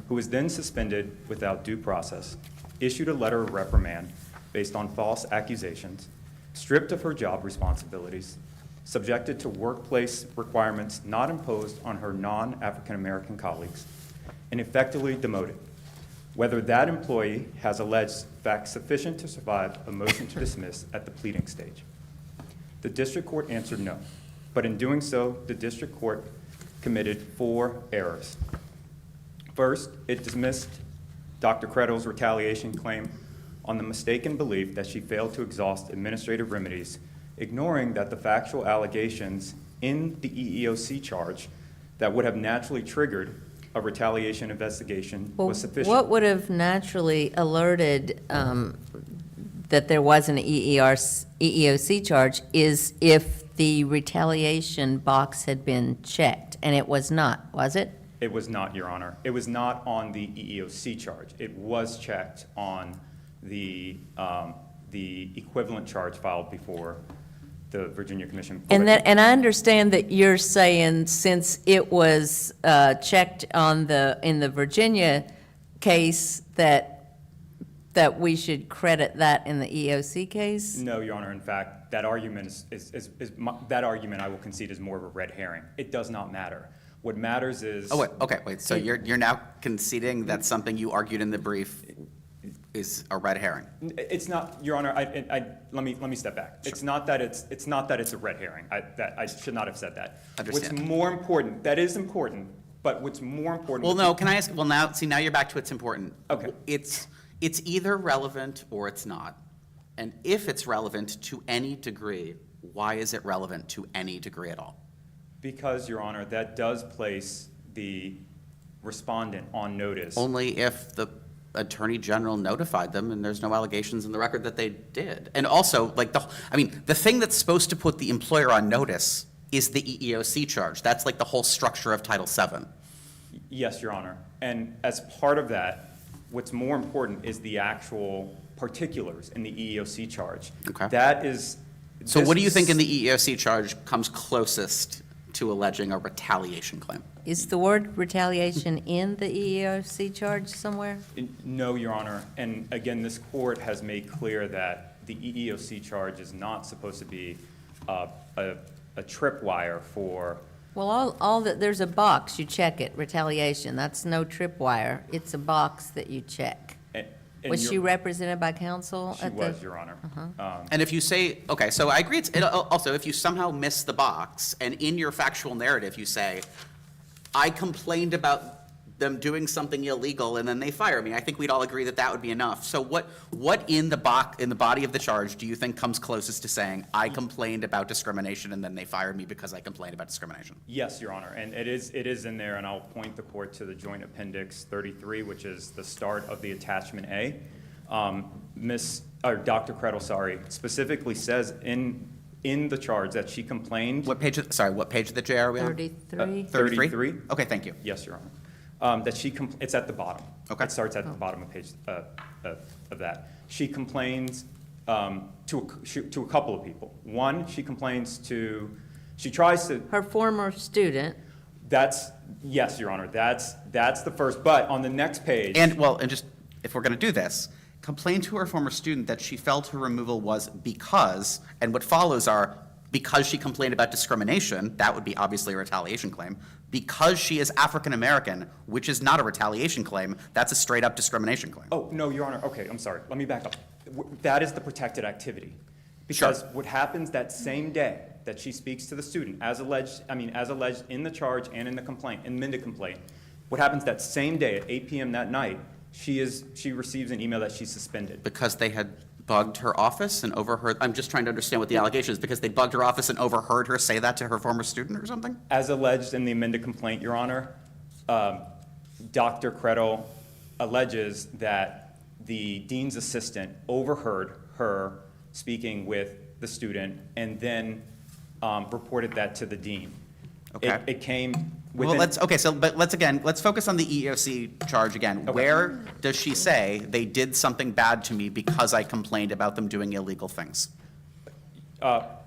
who was then suspended without due process, issued a letter of reprimand based on false accusations, stripped of her job responsibilities, subjected to workplace requirements not imposed on her non-African American colleagues, and effectively demoted, whether that employee has alleged facts sufficient to survive a motion to dismiss at the pleading stage. The district court answered no. But in doing so, the district court committed 4 errors. First, it dismissed Dr. Credle's retaliation claim on the mistaken belief that she failed to exhaust administrative remedies ignoring that the factual allegations in the EEOC charge that would have naturally triggered a retaliation investigation Well, was sufficient. what would have naturally alerted that there was an EEOC charge is if the retaliation box had been checked, and it was not, was it? It was not, Your Honor. It was not on the EEOC charge. It was checked on the equivalent charge filed before the Virginia Commission. And I understand that you're saying since it was checked on in the Virginia case, that we should credit that in the EEOC case? No, Your Honor. In fact, that argument that argument I will concede is more of a red herring. It does not matter. What matters is. Oh, wait, so you're now conceding that something you argued in the brief is a red herring? It's not, Your Honor. Let me step back. Sure. It's not that it's a red herring. I should not have said that. Understand. What's more important? That is important. But what's more important? Well, no. Can I ask? Well, now you're back to it's important. Okay. It's either relevant or it's not. And if it's relevant to any degree, why is it relevant to any degree at all? Because, Your Honor, that does place the respondent on notice. Only if the Attorney General notified them and there's no allegations in the record that they did. And also, the thing that's supposed to put the employer on notice is the EEOC charge. That's like the whole structure of Title VII. Yes, Your Honor. And as part of that, what's more important is the actual particulars in the EEOC charge. Okay. That is. So what do you think in the EEOC charge comes closest to alleging a retaliation claim? Is the word retaliation in the EEOC charge somewhere? No, Your Honor. And again, this court has made clear that the EEOC charge is not supposed to be a tripwire for. Well, all that, there's a box, you check it, retaliation, that's no tripwire, it's a box that you check. and Was you're- she represented by counsel She at the? was, Your Honor. And if you say, okay, so I agree, also, if you somehow miss the box, and in your factual narrative, you say, I complained about them doing something illegal, and then they fire me, I think we'd all agree that that would be enough. So what in the body of the charge do you think comes closest to saying, I complained about discrimination, and then they fired me because I complained about discrimination? Yes, Your Honor, and it is in there, and I'll point the court to the Joint Appendix 33, which is the start of the Attachment A. Dr. Krettel, specifically says in the charge that she complained. What page of the JR are we on? 33? 33. Okay, thank you. Yes, Your Honor. It's at the bottom. Okay. It starts at the bottom of page of that. She complains to a couple of people. One, she tries to. Her former student, Yes, Your Honor. That's the first. But on the next page. And just, if we're going to do this, complain to her former student that she felt her removal was because, and what follows are, because she complained about discrimination, that would be obviously a retaliation claim. Because she is African American, which is not a retaliation claim, that's a straight up discrimination claim. Oh, no, Your Honor. Okay, I'm sorry. Let me back up. That is the protected activity. Because what happens that same day that she speaks to the student, as alleged in the charge and in the complaint, in the amended complaint, what happens that same day at 8 p.m. that night, she receives an email that she's suspended. Because they had bugged her office and overheard, I'm just trying to understand what the allegation is, because they bugged her office and overheard her say that to her former student or something? As alleged in the amended complaint, Your Honor, Dr. Krettel alleges that the dean's assistant overheard her speaking with the student and then reported that to the dean. Okay. It came Well, within. let's focus on the EEOC charge again. Okay. Where does she say they did something bad to me because I complained about them doing illegal things?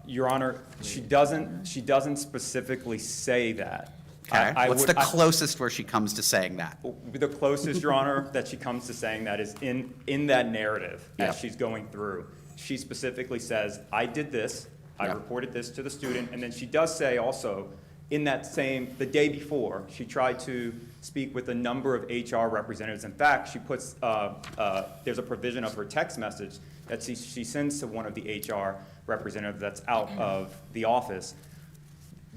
Your Honor, she doesn't specifically say that. Okay. What's the closest where she comes to saying that? The closest, Your Honor, that she comes to saying that is in that narrative as Yeah. she's going through. She specifically says, I did this, I Yeah. reported this to the student, and then she does say also, the day before, she tried to speak with a number of HR representatives. In fact, she puts, there's a provision of her text message that she sends to one of the HR representatives that's out of the office.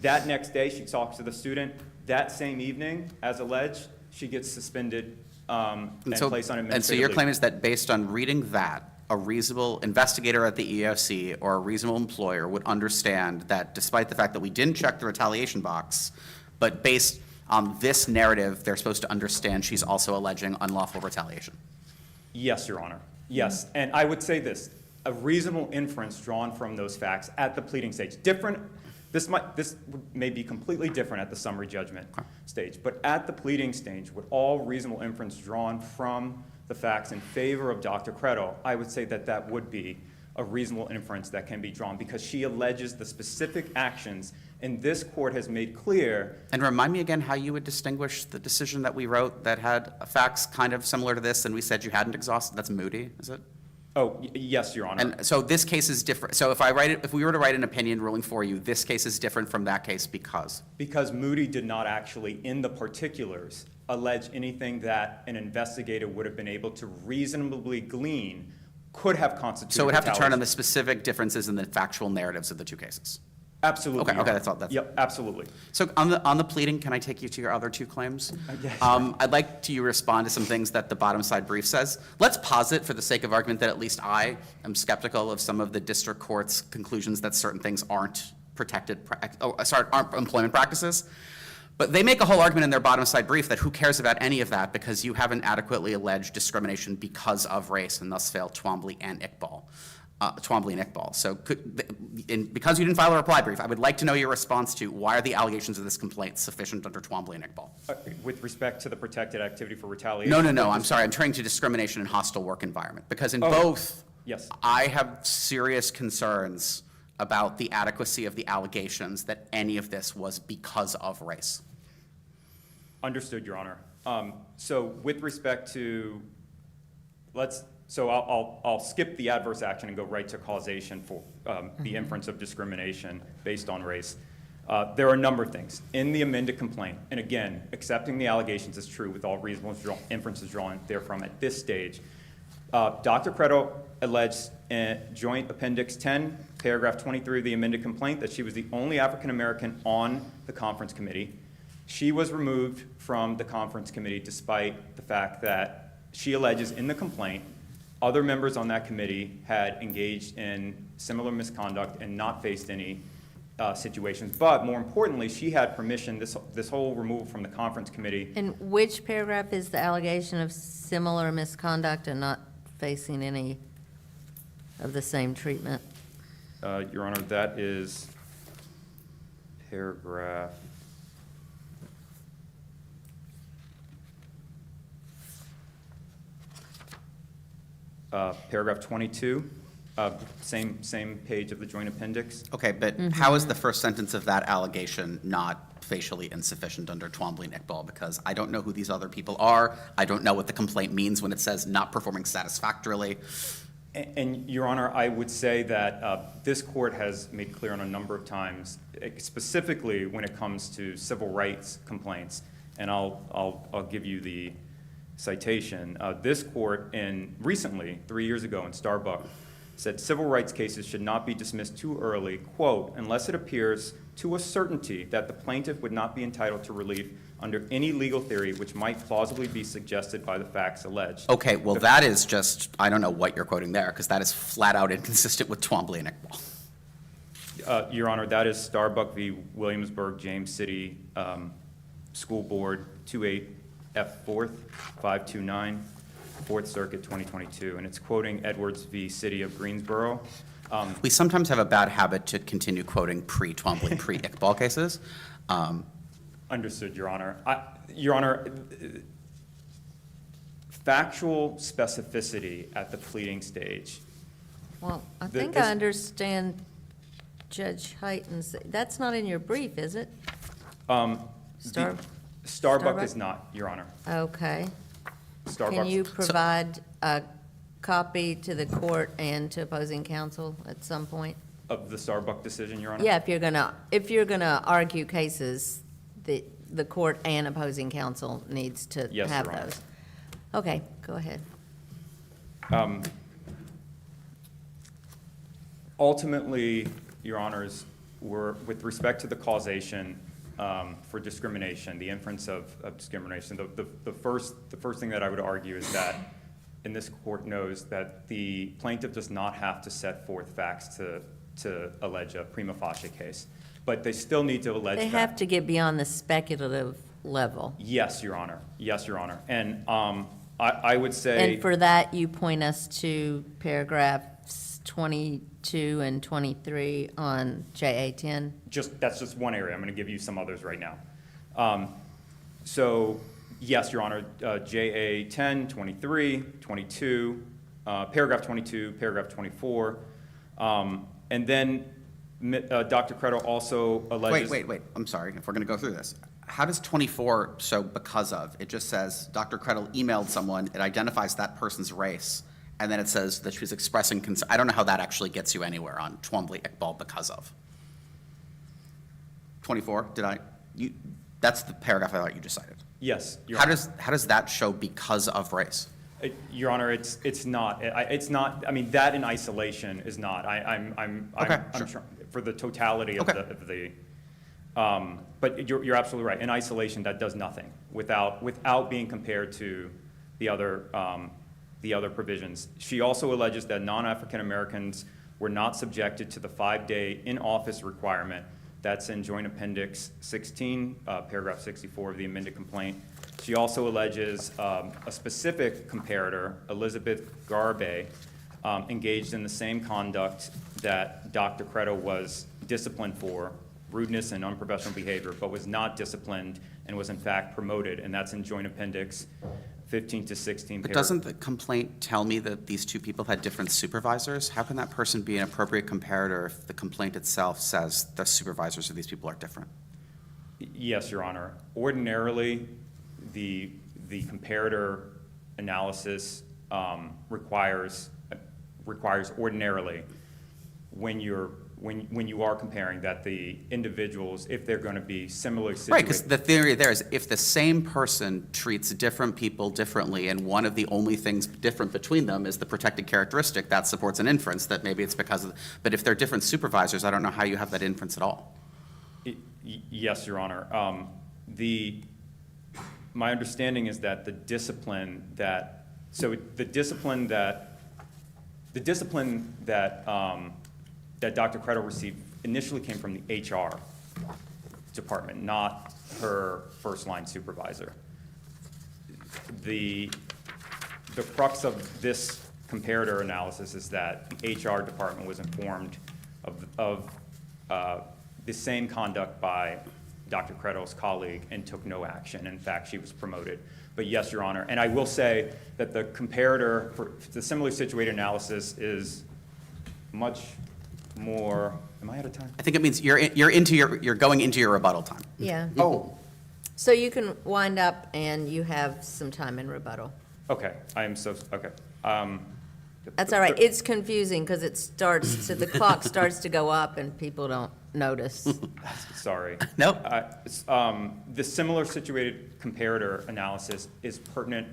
That next day, she talks to the student. That same evening, as alleged, she gets suspended and placed on administrative And so your leave. claim is that based on reading that, a reasonable investigator at the EEOC or a reasonable employer would understand that despite the fact that we didn't check the retaliation box, but based on this narrative, they're supposed to understand she's also alleging unlawful retaliation? Yes, Your Honor. Yes, and I would say this, a reasonable inference drawn from those facts at the pleading stage. This may be completely different at the summary judgment stage, but at the pleading stage, with all reasonable inference drawn from the facts in favor of Dr. Credo, I would say that that would be a reasonable inference that can be drawn because she alleges the specific actions, and this court has made clear. And remind me again how you would distinguish the decision that we wrote that had facts kind of similar to this, and we said you hadn't exhausted. That's Moody, is it? Oh, yes, Your Honor. And so this case is different. So if we were to write an opinion ruling for you, this case is different from that case because? Because Moody did not actually, in the particulars, allege anything that an investigator would have been able to reasonably glean could have constituted So it would have to turn on retaliation. the specific differences in the factual narratives of the two cases. Absolutely. Okay, Your okay, Honor. that's all. Yep, absolutely. So on the pleading, can I take you to your other two claims? Yes. I'd like to respond to some things that the bottom side brief says. Let's posit, for the sake of argument, that at least I am skeptical of some of the district court's conclusions that certain things aren't aren't employment practices. But they make a whole argument in their bottom side brief that who cares about any of that because you haven't adequately alleged discrimination because of race and thus failed Twombly and Iqbal. So because you didn't file a reply brief, I would like to know your response to why are the allegations of this complaint sufficient under Twombly and Iqbal? With respect to the protected activity for retaliation? No, I'm sorry, I'm turning to discrimination in hostile work environment. Because in Oh, both, yes. I have serious concerns about the adequacy of the allegations that any of this was because of race. Understood, Your Honor. So with respect to, I'll skip the adverse action and go right to causation for the inference of discrimination based on race. There are a number of things. In the amended complaint, and again, accepting the allegations is true with all reasonable inferences drawn therefrom at this stage, Dr. Credo alleged in Joint Appendix 10, paragraph 23 of the amended complaint that she was the only African-American on the conference committee. She was removed from the conference committee despite the fact that she alleges in the complaint other members on that committee had engaged in similar misconduct and not faced any situations. But more importantly, she had permission, this whole removal from the conference committee. In which paragraph is the allegation of similar misconduct and not facing any of the same treatment? Your Honor, that is paragraph. Paragraph 22, same page of the joint appendix. Okay, but how is the first sentence of that allegation not facially insufficient under Twombly and Iqbal? Because I don't know who these other people are. I don't know what the complaint means when it says not performing satisfactorily. And Your Honor, I would say that this court has made clear on a number of times, specifically when it comes to civil rights complaints, and I'll give you the citation. This court recently, 3 years ago in Starbuck, said civil rights cases should not be dismissed too early, quote, unless it appears to a certainty that the plaintiff would not be entitled to relief under any legal theory which might plausibly be suggested by the facts alleged. Okay, well, that is just, I don't know what you're quoting there, because that is flat out inconsistent with Twombly and Iqbal. Your Honor, that is Starbuck v. Williamsburg, James City School Board, 28 F 4th, 529, 4th Circuit, 2022. And it's quoting Edwards v. City of Greensboro. We sometimes have a bad habit to continue quoting pre-Twombly, pre-Iqbal cases. Understood, Your Honor. Your Honor, factual specificity at the pleading stage. Well, I The- think I understand Judge Heighten's, that's not in your brief, is it? Star- Starbuck is not, Your Honor. Okay. Can Starbucks. you provide a copy to the court and to opposing counsel at some point? Of the Starbuck decision, Your Honor? Yeah, if you're gonna argue cases, the court and opposing counsel needs to Yes, have Your Honor. those. Okay, go ahead. Ultimately, Your Honors, with respect to the causation for discrimination, the inference of discrimination, the first thing that I would argue is that in this court knows that the plaintiff does not have to set forth facts to allege a prima facie case, but they still need to allege They have to get beyond the speculative level. Yes, Your Honor. Yes, Your Honor. And I would say. And for that, you point us to paragraphs 22 and 23 on JA 10? That's just one area. I'm going to give you some others right now. So, yes, Your Honor, JA 10, 23, 22, paragraph 22, paragraph 24. And then Dr. Credo also alleges. Wait, I'm sorry, if we're gonna go through this. How does 24 show because of? It just says, Dr. Krettel emailed someone, it identifies that person's race, and then it says that she was expressing concern. I don't know how that actually gets you anywhere on Twombly, Iqbal, because of. 24, that's the paragraph I thought you just cited. Yes, Your Honor. How does that show because of race? Your Honor, it's not. It's not. I mean, that in isolation is not. I'm sure for the totality of the. But you're absolutely right. In isolation, that does nothing without being compared to the other provisions. She also alleges that non-African Americans were not subjected to the 5-day in-office requirement. That's in Joint Appendix 16, paragraph 64 of the amended complaint. She also alleges a specific comparator, Elizabeth Garbe, engaged in the same conduct that Dr. Credo was disciplined for, rudeness and unprofessional behavior, but was not disciplined and was in fact promoted, and that's in Joint Appendix 15 to 16. But doesn't the complaint tell me that these two people had different supervisors? How can that person be an appropriate comparator if the complaint itself says the supervisors of these people are different? Yes, Your Honor. Ordinarily, the comparator analysis requires ordinarily when you are comparing that the individuals, if they're going to be similarly situated. Right, because the theory there is if the same person treats different people differently and one of the only things different between them is the protected characteristic, that supports an inference that maybe it's because of, but if they're different supervisors, I don't know how you have that inference at all. Yes, Your Honor. My understanding is that the discipline that Dr. Credo received initially came from the HR department, not her first-line supervisor. The crux of this comparator analysis is that the HR department was informed of the same conduct by Dr. Credo's colleague and took no action. In fact, she was promoted. But yes, Your Honor, and I will say that the comparator for the similarly situated analysis is much more. Am I out of time? I think it means you're going into your rebuttal time. Yeah. Oh. So you can wind up and you have some time in rebuttal. Okay, I am so, okay. That's all right. It's confusing because the clock starts to go up and people don't notice. Sorry. Nope. The similar situated comparator analysis is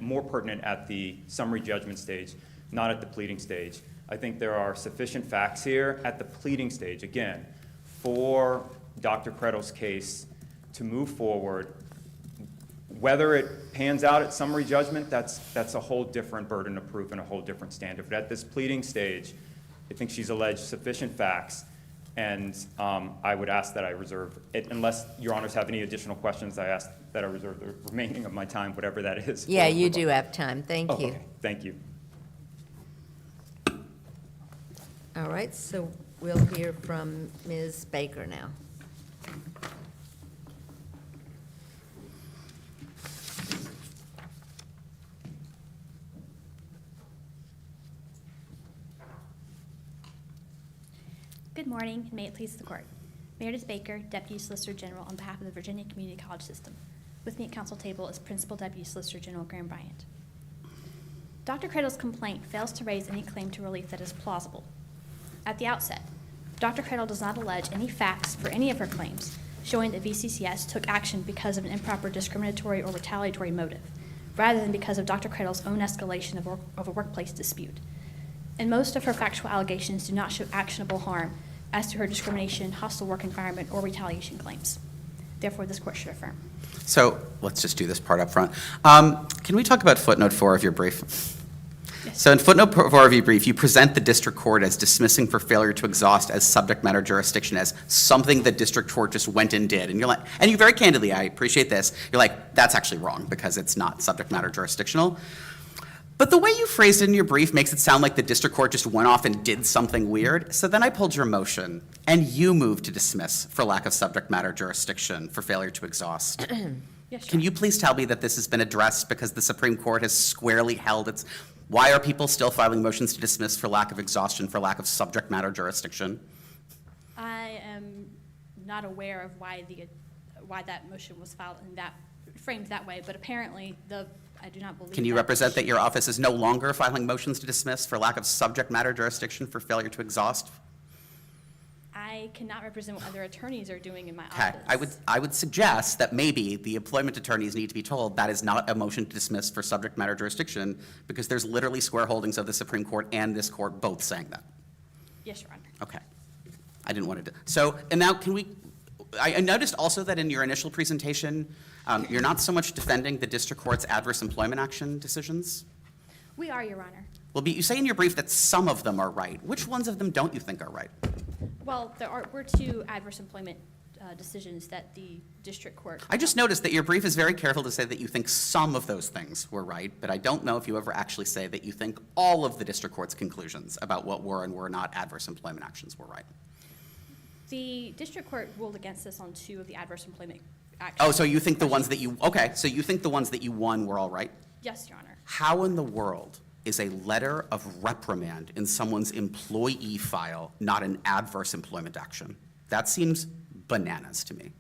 more pertinent at the summary judgment stage, not at the pleading stage. I think there are sufficient facts here at the pleading stage, again, for Dr. Credo's case to move forward. Whether it pans out at summary judgment, that's a whole different burden of proof and a whole different standard. But at this pleading stage, I think she's alleged sufficient facts, and I would ask that I reserve it, unless Your Honors have any additional questions, I ask that I reserve the remaining of my time, whatever that is. Yeah, you do have time. Thank you. Okay. Thank you. All right, so we'll hear from Ms. Baker now. Good morning, and may it please the court. Meredith Baker, Deputy Solicitor General on behalf of the Virginia Community College System. With me at council table is Principal Deputy Solicitor General Graham Bryant. Dr. Credo's complaint fails to raise any claim to relief that is plausible. At the outset, Dr. Credo does not allege any facts for any of her claims showing that VCCS took action because of an improper discriminatory or retaliatory motive, rather than because of Dr. Credo's own escalation of a workplace dispute. And most of her factual allegations do not show actionable harm as to her discrimination, hostile work environment, or retaliation claims. Therefore, this court should affirm. So let's just do this part up front. Can we talk about footnote 4 of your brief? So in footnote 4 of your brief, you present the district court as dismissing for failure to exhaust as subject matter jurisdiction as something the district court just went and did. And you're like, and you very candidly, I appreciate this, you're like, that's actually wrong because it's not subject matter jurisdictional. But the way you phrased it in your brief makes it sound like the district court just went off and did something weird. So then I pulled your motion, and you moved to dismiss for lack of subject matter jurisdiction for failure to exhaust. Yes, Can you please tell me that this has been addressed because the Supreme Court has squarely held its, why are people still filing motions to dismiss for lack of exhaustion, for lack of subject matter jurisdiction? I am not aware of why that motion was filed in that, framed that way, but apparently I do not believe. Can you represent that your office is no longer filing motions to dismiss for lack of subject matter jurisdiction for failure to exhaust? I cannot represent what other attorneys are doing in my Okay, office. I would suggest that maybe the employment attorneys need to be told that is not a motion to dismiss for subject matter jurisdiction, because there's literally square holdings of the Supreme Court and this court both saying that. Yes, Your Honor. Okay. I didn't want to do, so, and now can we, I noticed also that in your initial presentation, you're not so much defending the district court's adverse employment action decisions. We are, Your Honor. Well, you say in your brief that some of them are right. Which ones of them don't you think are right? Well, were two adverse employment decisions that the district court. I just noticed that your brief is very careful to say that you think some of those things were right, but I don't know if you ever actually say that you think all of the district court's conclusions about what were and were not adverse employment actions were right. The district court ruled against us on two of the adverse employment actions. Oh, so you think the ones that you, okay, so you think the ones that you won were all right? Yes, Your Honor. How in the world is a letter of reprimand in someone's employee file not an adverse employment action? That seems bananas to me.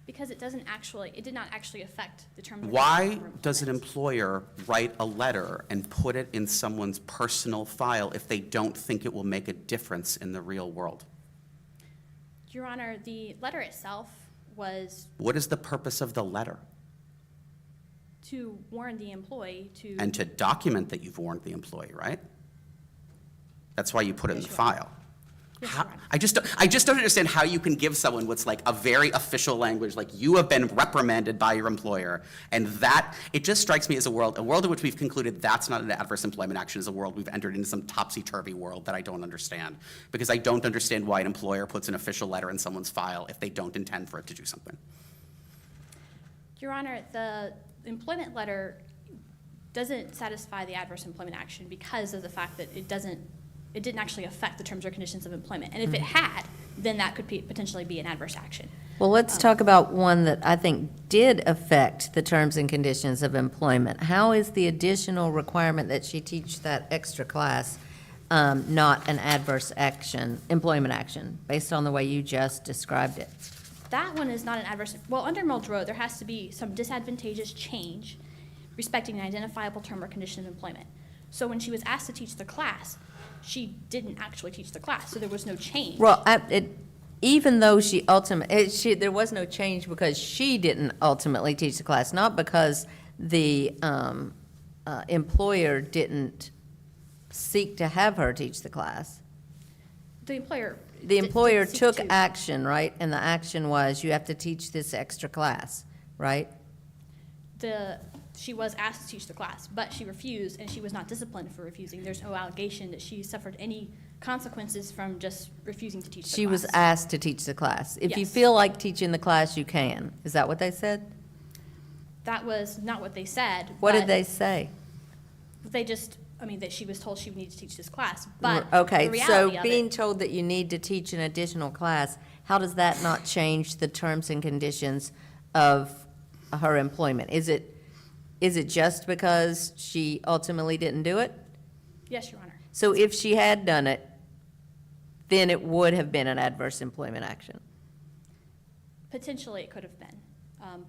Because it did not actually affect the terms. Why does an employer write a letter and put it in someone's personal file if they don't think it will make a difference in the real world? Your Honor, the letter itself was What is the purpose of the letter? to warn the employee to. And to document that you've warned the employee, right? That's why you put it in the Yes, Your Honor. file. Yes, How- Your Honor. I just don't understand how you can give someone what's like a very official language, like you have been reprimanded by your employer, and that, it just strikes me as a world in which we've concluded that's not an adverse employment action, is a world we've entered into some topsy-turvy world that I don't understand. Because I don't understand why an employer puts an official letter in someone's file if they don't intend for it to do something. Your Honor, the employment letter doesn't satisfy the adverse employment action because of the fact that it didn't actually affect the terms or conditions of employment. And if it had, then that could potentially be an adverse action. Well, let's talk about one that I think did affect the terms and conditions of employment. How is the additional requirement that she teach that extra class not an adverse action, employment action, based on the way you just described it? That one is not an adverse, well, under Muldrow, there has to be some disadvantageous change respecting an identifiable term or condition of employment. So when she was asked to teach the class, she didn't actually teach the class, so there was no change. Well, even though there was no change because she didn't ultimately teach the class, not because the employer didn't seek to have her teach the class. The employer. The employer did seek took to- action, right? And the action was, you have to teach this extra class, right? She was asked to teach the class, but she refused, and she was not disciplined for refusing. There's no allegation that she suffered any consequences from just refusing to teach the class. She was asked to teach the class. If you Yes. feel like teaching the class, you can. Is that what they said? That was not what they said. What did but they say? They just, that she was told she would need to teach this class, but Okay, the so reality of being it, told that you need to teach an additional class, how does that not change the terms and conditions of her employment? Is it just because she ultimately didn't do it? yes, Your Honor. So if she had done it, then it would have been an adverse employment action. Potentially it could have been,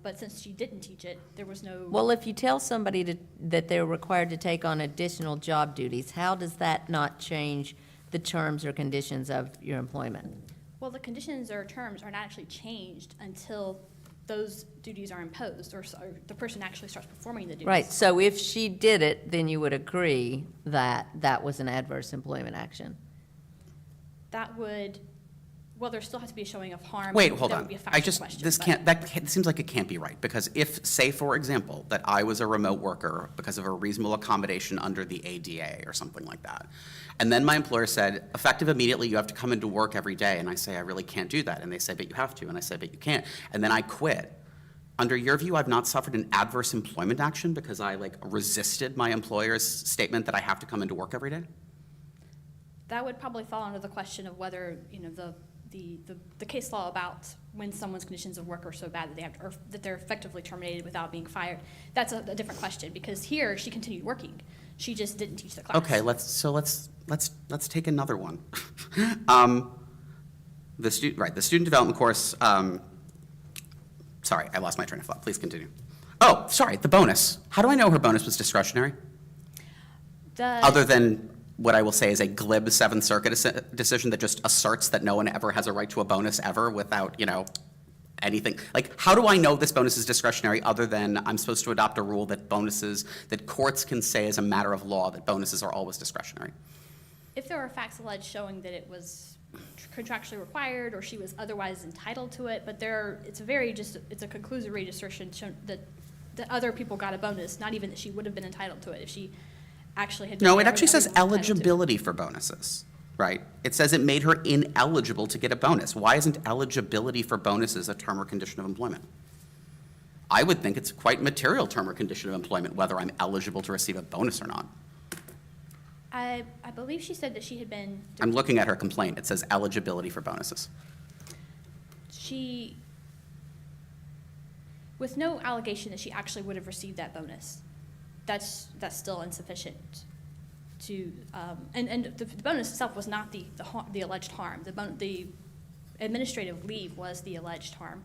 but since she didn't teach it, there was no. Well, if you tell somebody that they're required to take on additional job duties, how does that not change the terms or conditions of your employment? Well, the conditions or terms are not actually changed until those duties are imposed, or the person actually starts performing the duties. Right, so if she did it, then you would agree that that was an adverse employment action. That would, well, there still has to be a showing of harm. Wait, hold that on. would be a I factual just, question, this but- can't, that seems like it can't be right, because if, say, for example, that I was a remote worker because of a reasonable accommodation under the ADA or something like that, and then my employer said, effective immediately, you have to come into work every day, and I say, I really can't do that, and they say, but you have to, and I say, but you can't, and then I quit. Under your view, I've not suffered an adverse employment action because I, like, resisted my employer's statement that I have to come into work every day? That would probably fall under the question of whether, you know, the case law about when someone's conditions of work are so bad that they have, or that they're effectively terminated without being fired. That's a different question, because here, she continued working. She just didn't teach the class. Okay, let's take another one. The student development course, sorry, I lost my train of thought, please continue. Oh, sorry, the bonus. How do I know her bonus was discretionary? Other than what I will say is a glib Seventh Circuit decision that just asserts that no one ever has a right to a bonus ever without, you know, anything. Like, how do I know this bonus is discretionary other than I'm supposed to adopt a rule that bonuses, that courts can say as a matter of law that bonuses are always discretionary? If there are facts alleged showing that it was contractually required or she was otherwise entitled to it, but it's a conclusory assertion that other people got a bonus, not even that she would have been entitled to it if she actually had. No, it actually says eligibility for bonuses, right? It says it made her ineligible to get a bonus. Why isn't eligibility for bonuses a term or condition of employment? I would think it's a quite material term or condition of employment whether I'm eligible to receive a bonus or not. I believe she said that she had been. I'm looking at her complaint. It says eligibility for bonuses. With no allegation that she actually would have received that bonus, that's still insufficient to, and the bonus itself was not the alleged harm. The administrative leave was the alleged harm,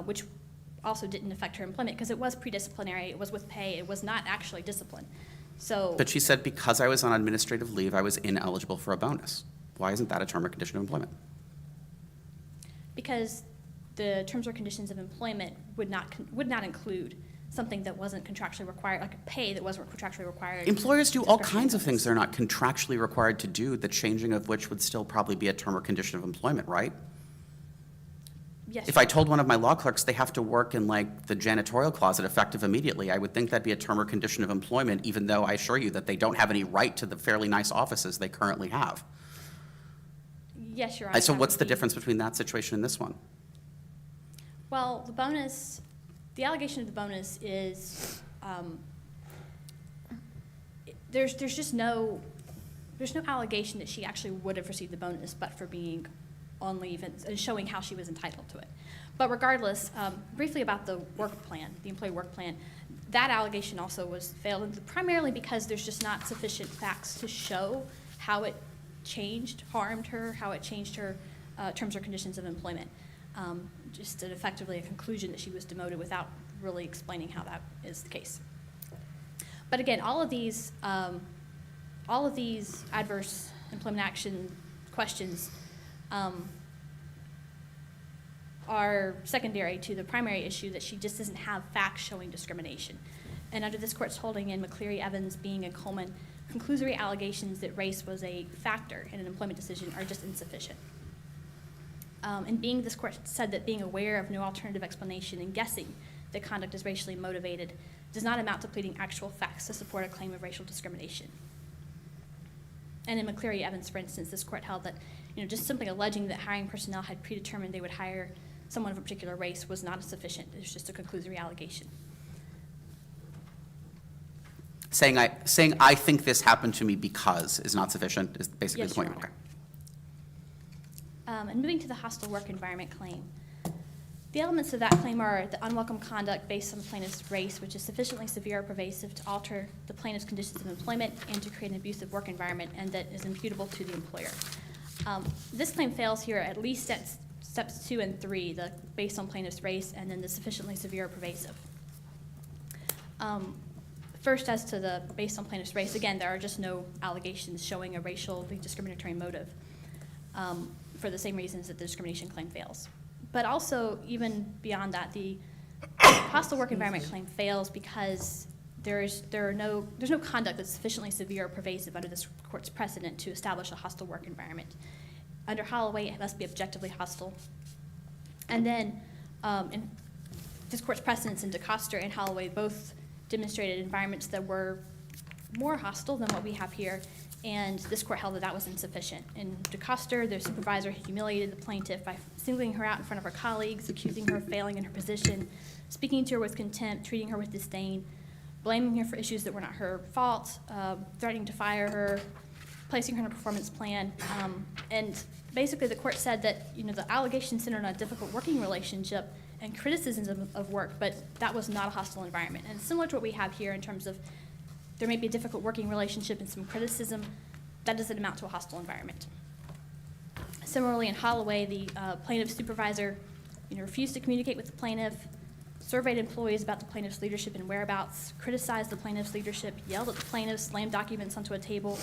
which also didn't affect her employment because it was pre-disciplinary, it was with pay, it was not actually discipline. So. But she said because I was on administrative leave, I was ineligible for a bonus. Why isn't that a term or condition of employment? Because the terms or conditions of employment would not include something that wasn't contractually required, like pay that wasn't contractually required. Employers do all Discretionary kinds of bonus. things they're not contractually required to do, the changing of which would still probably be a term or condition of employment, right? Yes. If I told one of my law clerks they have to work in like the janitorial closet effective immediately, I would think that'd be a term or condition of employment, even though I assure you that they don't have any right to the fairly nice offices they currently have. Yes, Your Honor. So that what's would the be- difference between that situation and this one? Well, the allegation of the bonus is, there's just no allegation that she actually would have received the bonus but for being on leave and showing how she was entitled to it. But regardless, briefly about the work plan, the employee work plan, that allegation also was failed primarily because there's just not sufficient facts to show how it harmed her, how it changed her terms or conditions of employment. Just effectively a conclusion that she was demoted without really explaining how that is the case. But again, all of these adverse employment action questions are secondary to the primary issue that she just doesn't have facts showing discrimination. And under this court's holding in McCleary, Evans, Being, and Coleman, conclusory allegations that race was a factor in an employment decision are just insufficient. And Being, this court said that being aware of no alternative explanation and guessing that conduct is racially motivated does not amount to pleading actual facts to support a claim of racial discrimination. And in McCleary, Evans, for instance, this court held that, just simply alleging that hiring personnel had predetermined they would hire someone of a particular race was not sufficient. It was just a conclusory allegation. Saying I think this happened to me because is not sufficient is basically Yes, the point. Your Honor. Okay. And moving to the hostile work environment claim. The elements of that claim are the unwelcome conduct based on the plaintiff's race, which is sufficiently severe or pervasive to alter the plaintiff's conditions of employment and to create an abusive work environment, and that is imputable to the employer. This claim fails here at least at steps 2 and 3, the based on plaintiff's race and then the sufficiently severe or pervasive. First, as to the based on plaintiff's race, again, there are just no allegations showing a racially discriminatory motive for the same reasons that the discrimination claim fails. But also, even beyond that, the hostile work environment claim fails because there's no conduct that's sufficiently severe or pervasive under this court's precedent to establish a hostile work environment. Under Holloway, it must be objectively hostile. And then, in this court's precedents in DeCoster and Holloway both demonstrated environments that were more hostile than what we have here, and this court held that that was insufficient. In DeCoster, the supervisor humiliated the plaintiff by singling her out in front of her colleagues, accusing her of failing in her position, speaking to her with contempt, treating her with disdain, blaming her for issues that were not her fault, threatening to fire her, placing her on a performance plan. And basically the court said that, you know, the allegations centered on a difficult working relationship and criticisms of work, but that was not a hostile environment. And similar to what we have here in terms of there may be a difficult working relationship and some criticism, that doesn't amount to a hostile environment. Similarly, in Holloway, the plaintiff's supervisor, you know, refused to communicate with the plaintiff, surveyed employees about the plaintiff's leadership and whereabouts, criticized the plaintiff's leadership, yelled at the plaintiff, slammed documents onto a table,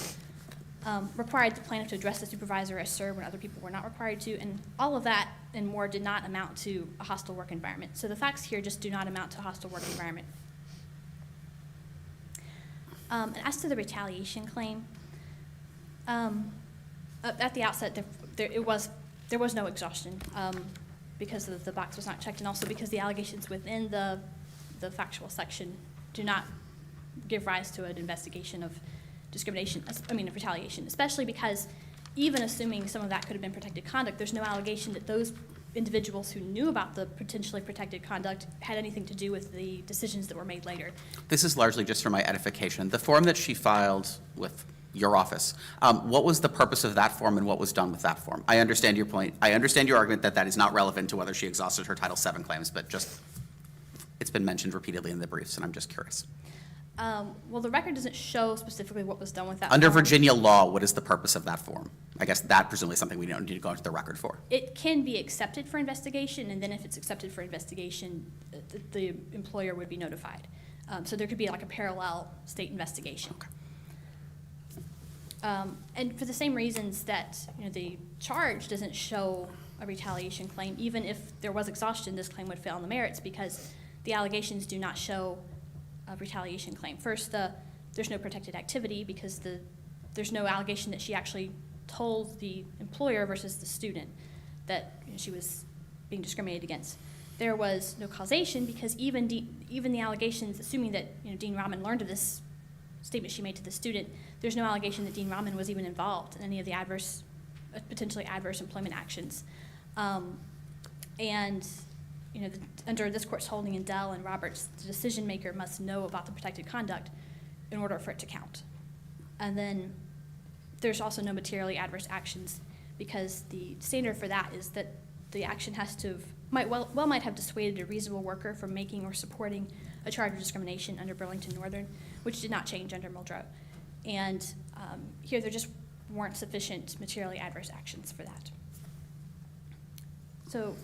required the plaintiff to address the supervisor as sir when other people were not required to, and all of that and more did not amount to a hostile work environment. So the facts here just do not amount to a hostile work environment. And as to the retaliation claim, at the outset, there was no exhaustion because the box was not checked, and also because the allegations within the factual section do not give rise to an investigation of discrimination, of retaliation, especially because even assuming some of that could have been protected conduct, there's no allegation that those individuals who knew about the potentially protected conduct had anything to do with the decisions that were made later. This is largely just for my edification. The form that she filed with your office, what was the purpose of that form and what was done with that form? I understand your point. I understand your argument that that is not relevant to whether she exhausted her Title VII claims, but just, it's been mentioned repeatedly in the briefs, and I'm just curious. Well, the record doesn't show specifically what was done with that Under form. Virginia law, what is the purpose of that form? I guess that presumably is something we don't need to go into the record for. It can be accepted for investigation, and then if it's accepted for investigation, the employer would be notified. So there could be like a parallel state investigation. Okay. And for the same reasons that, you know, the charge doesn't show a retaliation claim, even if there was exhaustion, this claim would fail on the merits because the allegations do not show a retaliation claim. First, there's no protected activity because there's no allegation that she actually told the employer versus the student that, you know, she was being discriminated against. There was no causation because even the allegations, assuming that, you know, Dean Rahman learned of this statement she made to the student, there's no allegation that Dean Rahman was even involved in any of the potentially adverse employment actions. And you know, under this court's holding in Dell and Roberts, the decision maker must know about the protected conduct in order for it to count. And then there's also no materially adverse actions because the standard for that is that the action has to might have dissuaded a reasonable worker from making or supporting a charge of discrimination under Burlington Northern, which did not change under Muldrow. And here there just weren't sufficient materially adverse actions for that. So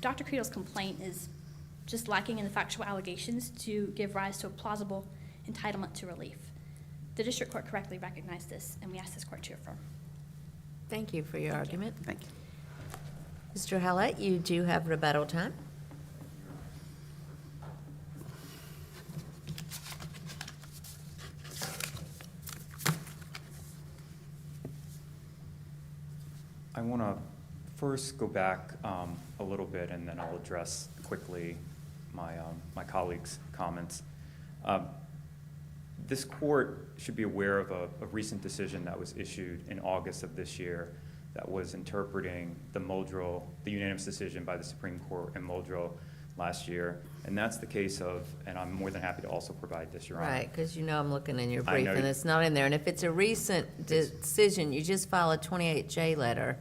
Dr. Creedle's complaint is just lacking in the factual allegations to give rise to a plausible entitlement to relief. The district court correctly recognized this, and we ask this court to affirm. Thank you for your argument. Thank you. Mr. Hallett, you do have rebuttal time. I want to first go back a little bit, and then I'll address quickly my colleagues' comments. This court should be aware of a recent decision that was issued in August of this year that was interpreting the unanimous decision by the Supreme Court in Muldrow last year. And that's the case of, and I'm more than happy to also provide this, Your Honor. Right, because you know I'm looking in your I brief know and you- it's not in there. And if it's a recent decision, you just file a 28J letter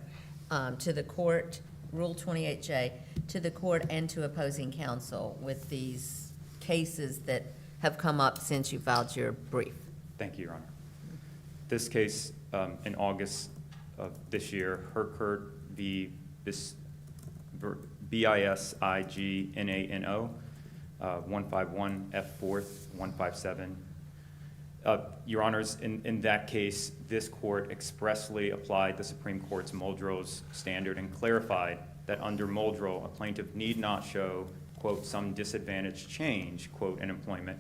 to the court, Rule 28J, to the court and to opposing counsel with these cases that have come up since you filed your brief. Thank you, Your Honor. This case, in August of this year, Herkert v. BISIGNANO, 151 F. 4th, 157. Your Honors, in that case, this court expressly applied the Supreme Court's Muldrow's standard and clarified that under Muldrow, a plaintiff need not show, quote, some disadvantaged change, quote, in employment.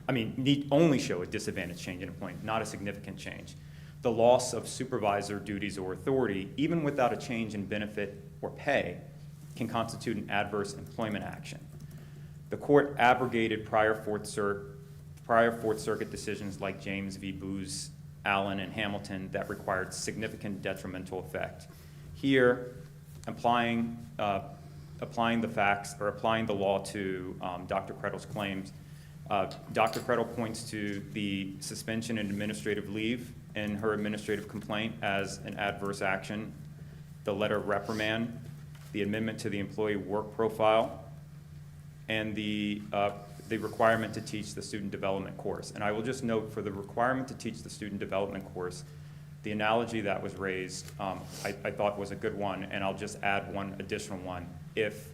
Need only show a disadvantaged change in employment, not a significant change. the loss of supervisor duties or authority, even without a change in benefit or pay, can constitute an adverse employment action. The court abrogated prior Fourth Circuit decisions like James v. Booz, Allen, and Hamilton that required significant detrimental effect. Here, applying the facts or applying the law to Dr. Kredel's claims, Dr. Kredel points to the suspension and administrative leave in her administrative complaint as an adverse action, the letter of reprimand, the amendment to the employee work profile, and the requirement to teach the student development course. And I will just note, for the requirement to teach the student development course, the analogy that was raised, I thought was a good one, and I'll just add one additional one. If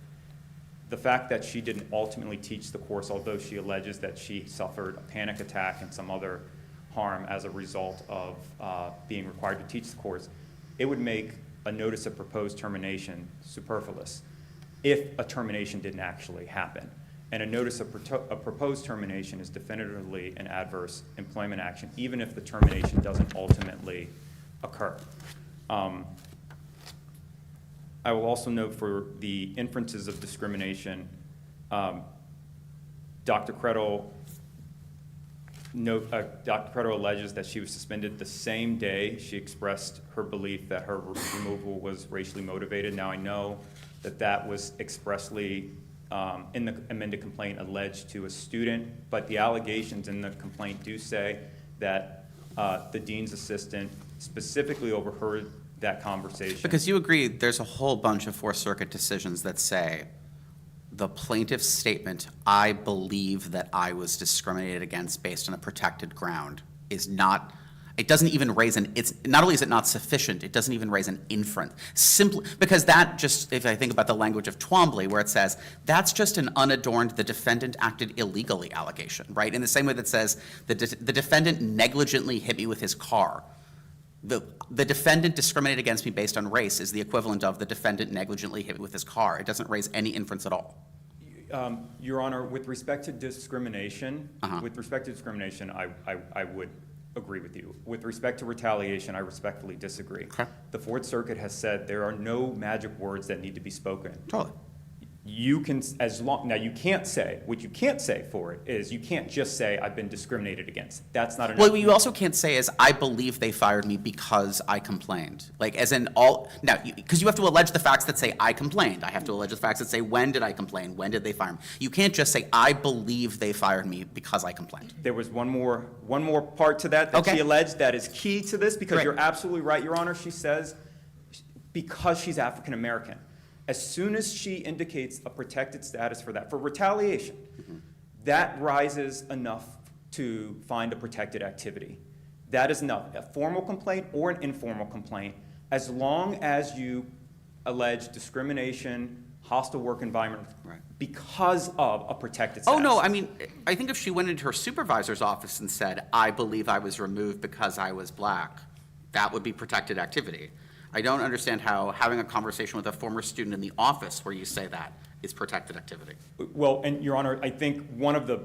the fact that she didn't ultimately teach the course, although she alleges that she suffered a panic attack and some other harm as a result of being required to teach the course, it would make a notice of proposed termination superfluous if a termination didn't actually happen. And a notice of proposed termination is definitively an adverse employment action, even if the termination doesn't ultimately occur. I will also note, for the inferences of discrimination, Dr. Kredel alleges that she was suspended the same day she expressed her belief that her removal was racially motivated. Now, I know that that was expressly in the amended complaint alleged to a student, but the allegations in the complaint do say that the dean's assistant specifically overheard that conversation. Because you agree there's a whole bunch of Fourth Circuit decisions that say the plaintiff's statement, "I believe that I was discriminated against based on a protected ground," is not, it doesn't even raise it's not only is it not sufficient, it doesn't even raise an inference. Simply because that just, if I think about the language of Twombly, where it says that's just an unadorned, the defendant acted illegally allegation, right? In the same way that says the defendant negligently hit me with his car. The defendant discriminated against me based on race is the equivalent of the defendant negligently hit me with his car. It doesn't raise any inference at all. Your Honor, with respect to discrimination, I would agree with you. With respect to retaliation, I respectfully disagree. Okay. The Fourth Circuit has said there are no magic words that need to be spoken. Totally. You can, now you can't say, what you can't say for it is, you can't just say, I've been discriminated against. That's not enough. Well, what you also can't say is, I believe they fired me because I complained. Like, as in all, now, because you have to allege the facts that say, I complained. I have to allege the facts that say, when did I complain? When did they fire me? You can't just say, I believe they fired me because I complained. There was one more part to that Okay. she alleged that is key to this, because Great. you're absolutely right, Your Honor. She says, because she's African American. As soon as she indicates a protected status for that, for retaliation, that rises enough to find a protected activity. That is enough. A formal complaint or an informal complaint, as long as you allege discrimination, hostile work environment, Right. because of a protected status. Oh, no, I mean, I think if she went into her supervisor's office and said, I believe I was removed because I was black, that would be protected activity. I don't understand how having a conversation with a former student in the office where you say that is protected activity. Well, and Your Honor, I think one of the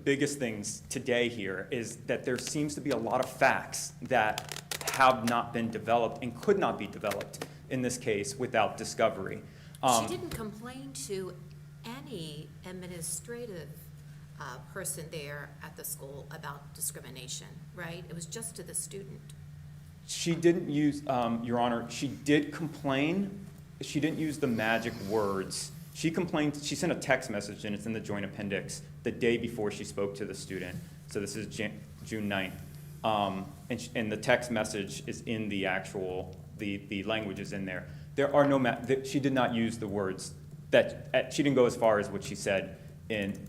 biggest things today here is that there seems to be a lot of facts that have not been developed and could not be developed in this case without discovery. She didn't complain to any administrative person there at the school about discrimination, right? It was just to the student. She didn't use, Your Honor, she did complain. She didn't use the magic words. She complained, she sent a text message, and it's in the joint appendix, the day before she spoke to the student. So this is June 9th. And the text message is in the actual, the language is in there. There are no, she did not use the words that, she didn't go as far as what she said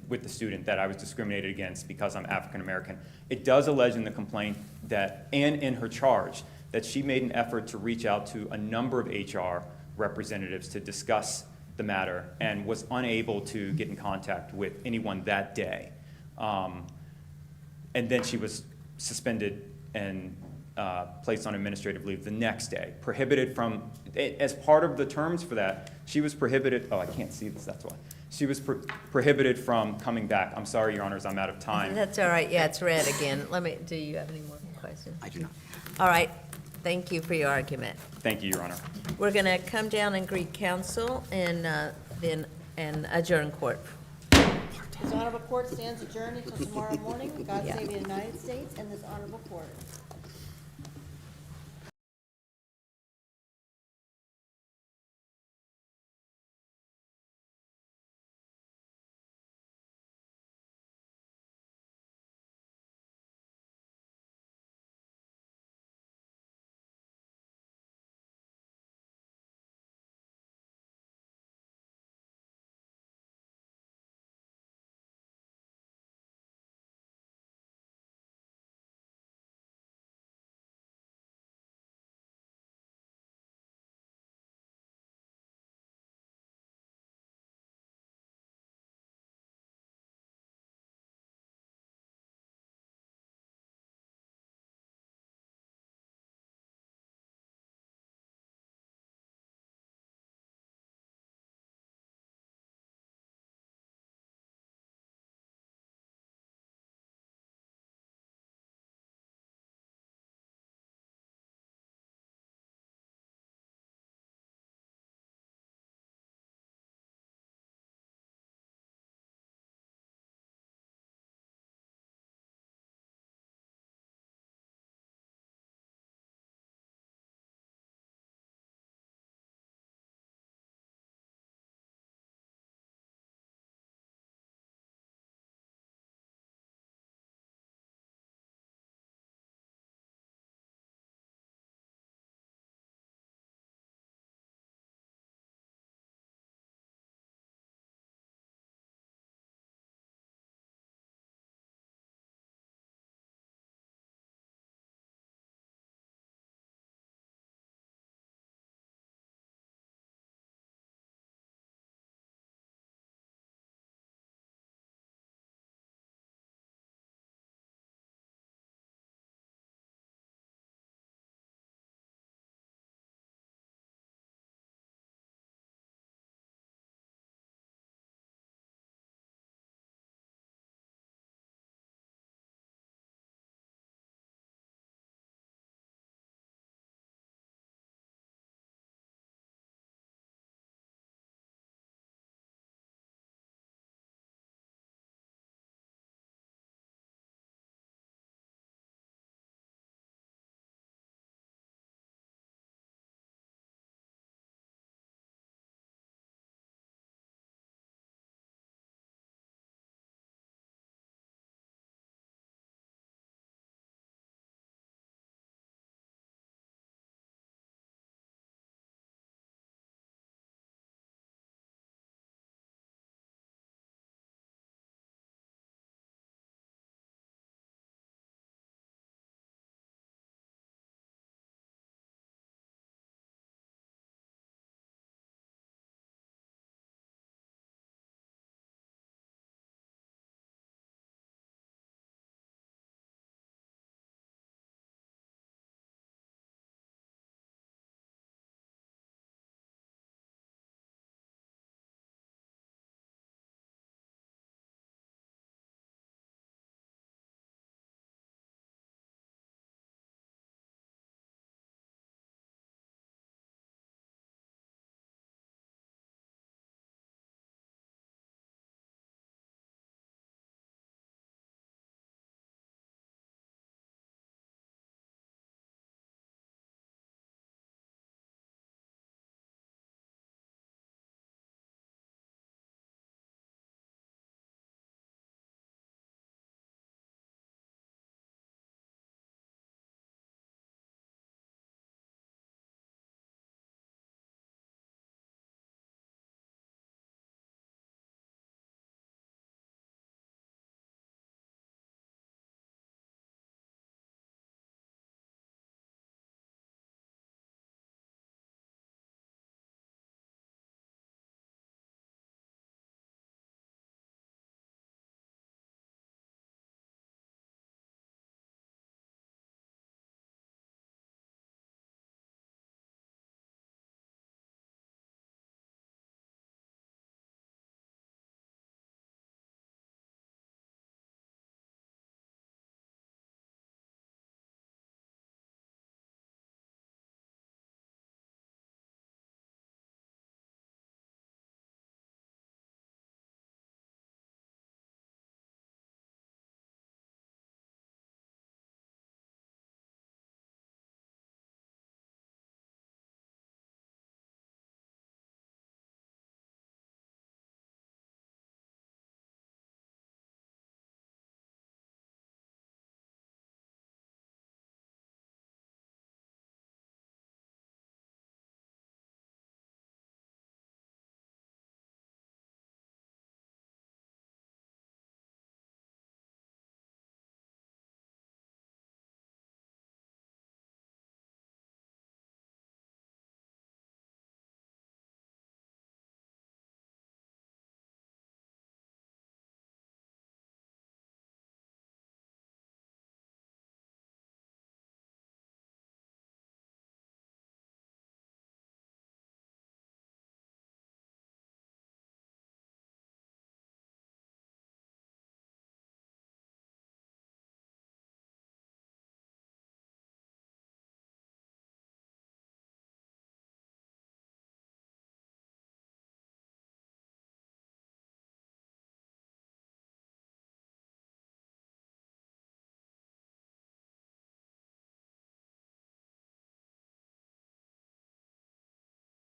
with the student, that I was discriminated against because I'm African American. It does allege in the complaint that, and in her charge, that she made an effort to reach out to a number of HR representatives to discuss the matter and was unable to get in contact with anyone that day. And then she was suspended and placed on administrative leave the next day, prohibited from, as part of the terms for that, she was prohibited, oh, I can't see this, that's why. She was prohibited from coming back. I'm sorry, Your Honors, I'm out of time. That's all right, yeah, it's red again. Do you have any more? questions? I do not. All right, thank you for your argument. Thank you, Your Honor. We're going to come down and greet counsel and then adjourn court. This honorable court stands adjourned until tomorrow morning. God Yeah. save the United States and this honorable court.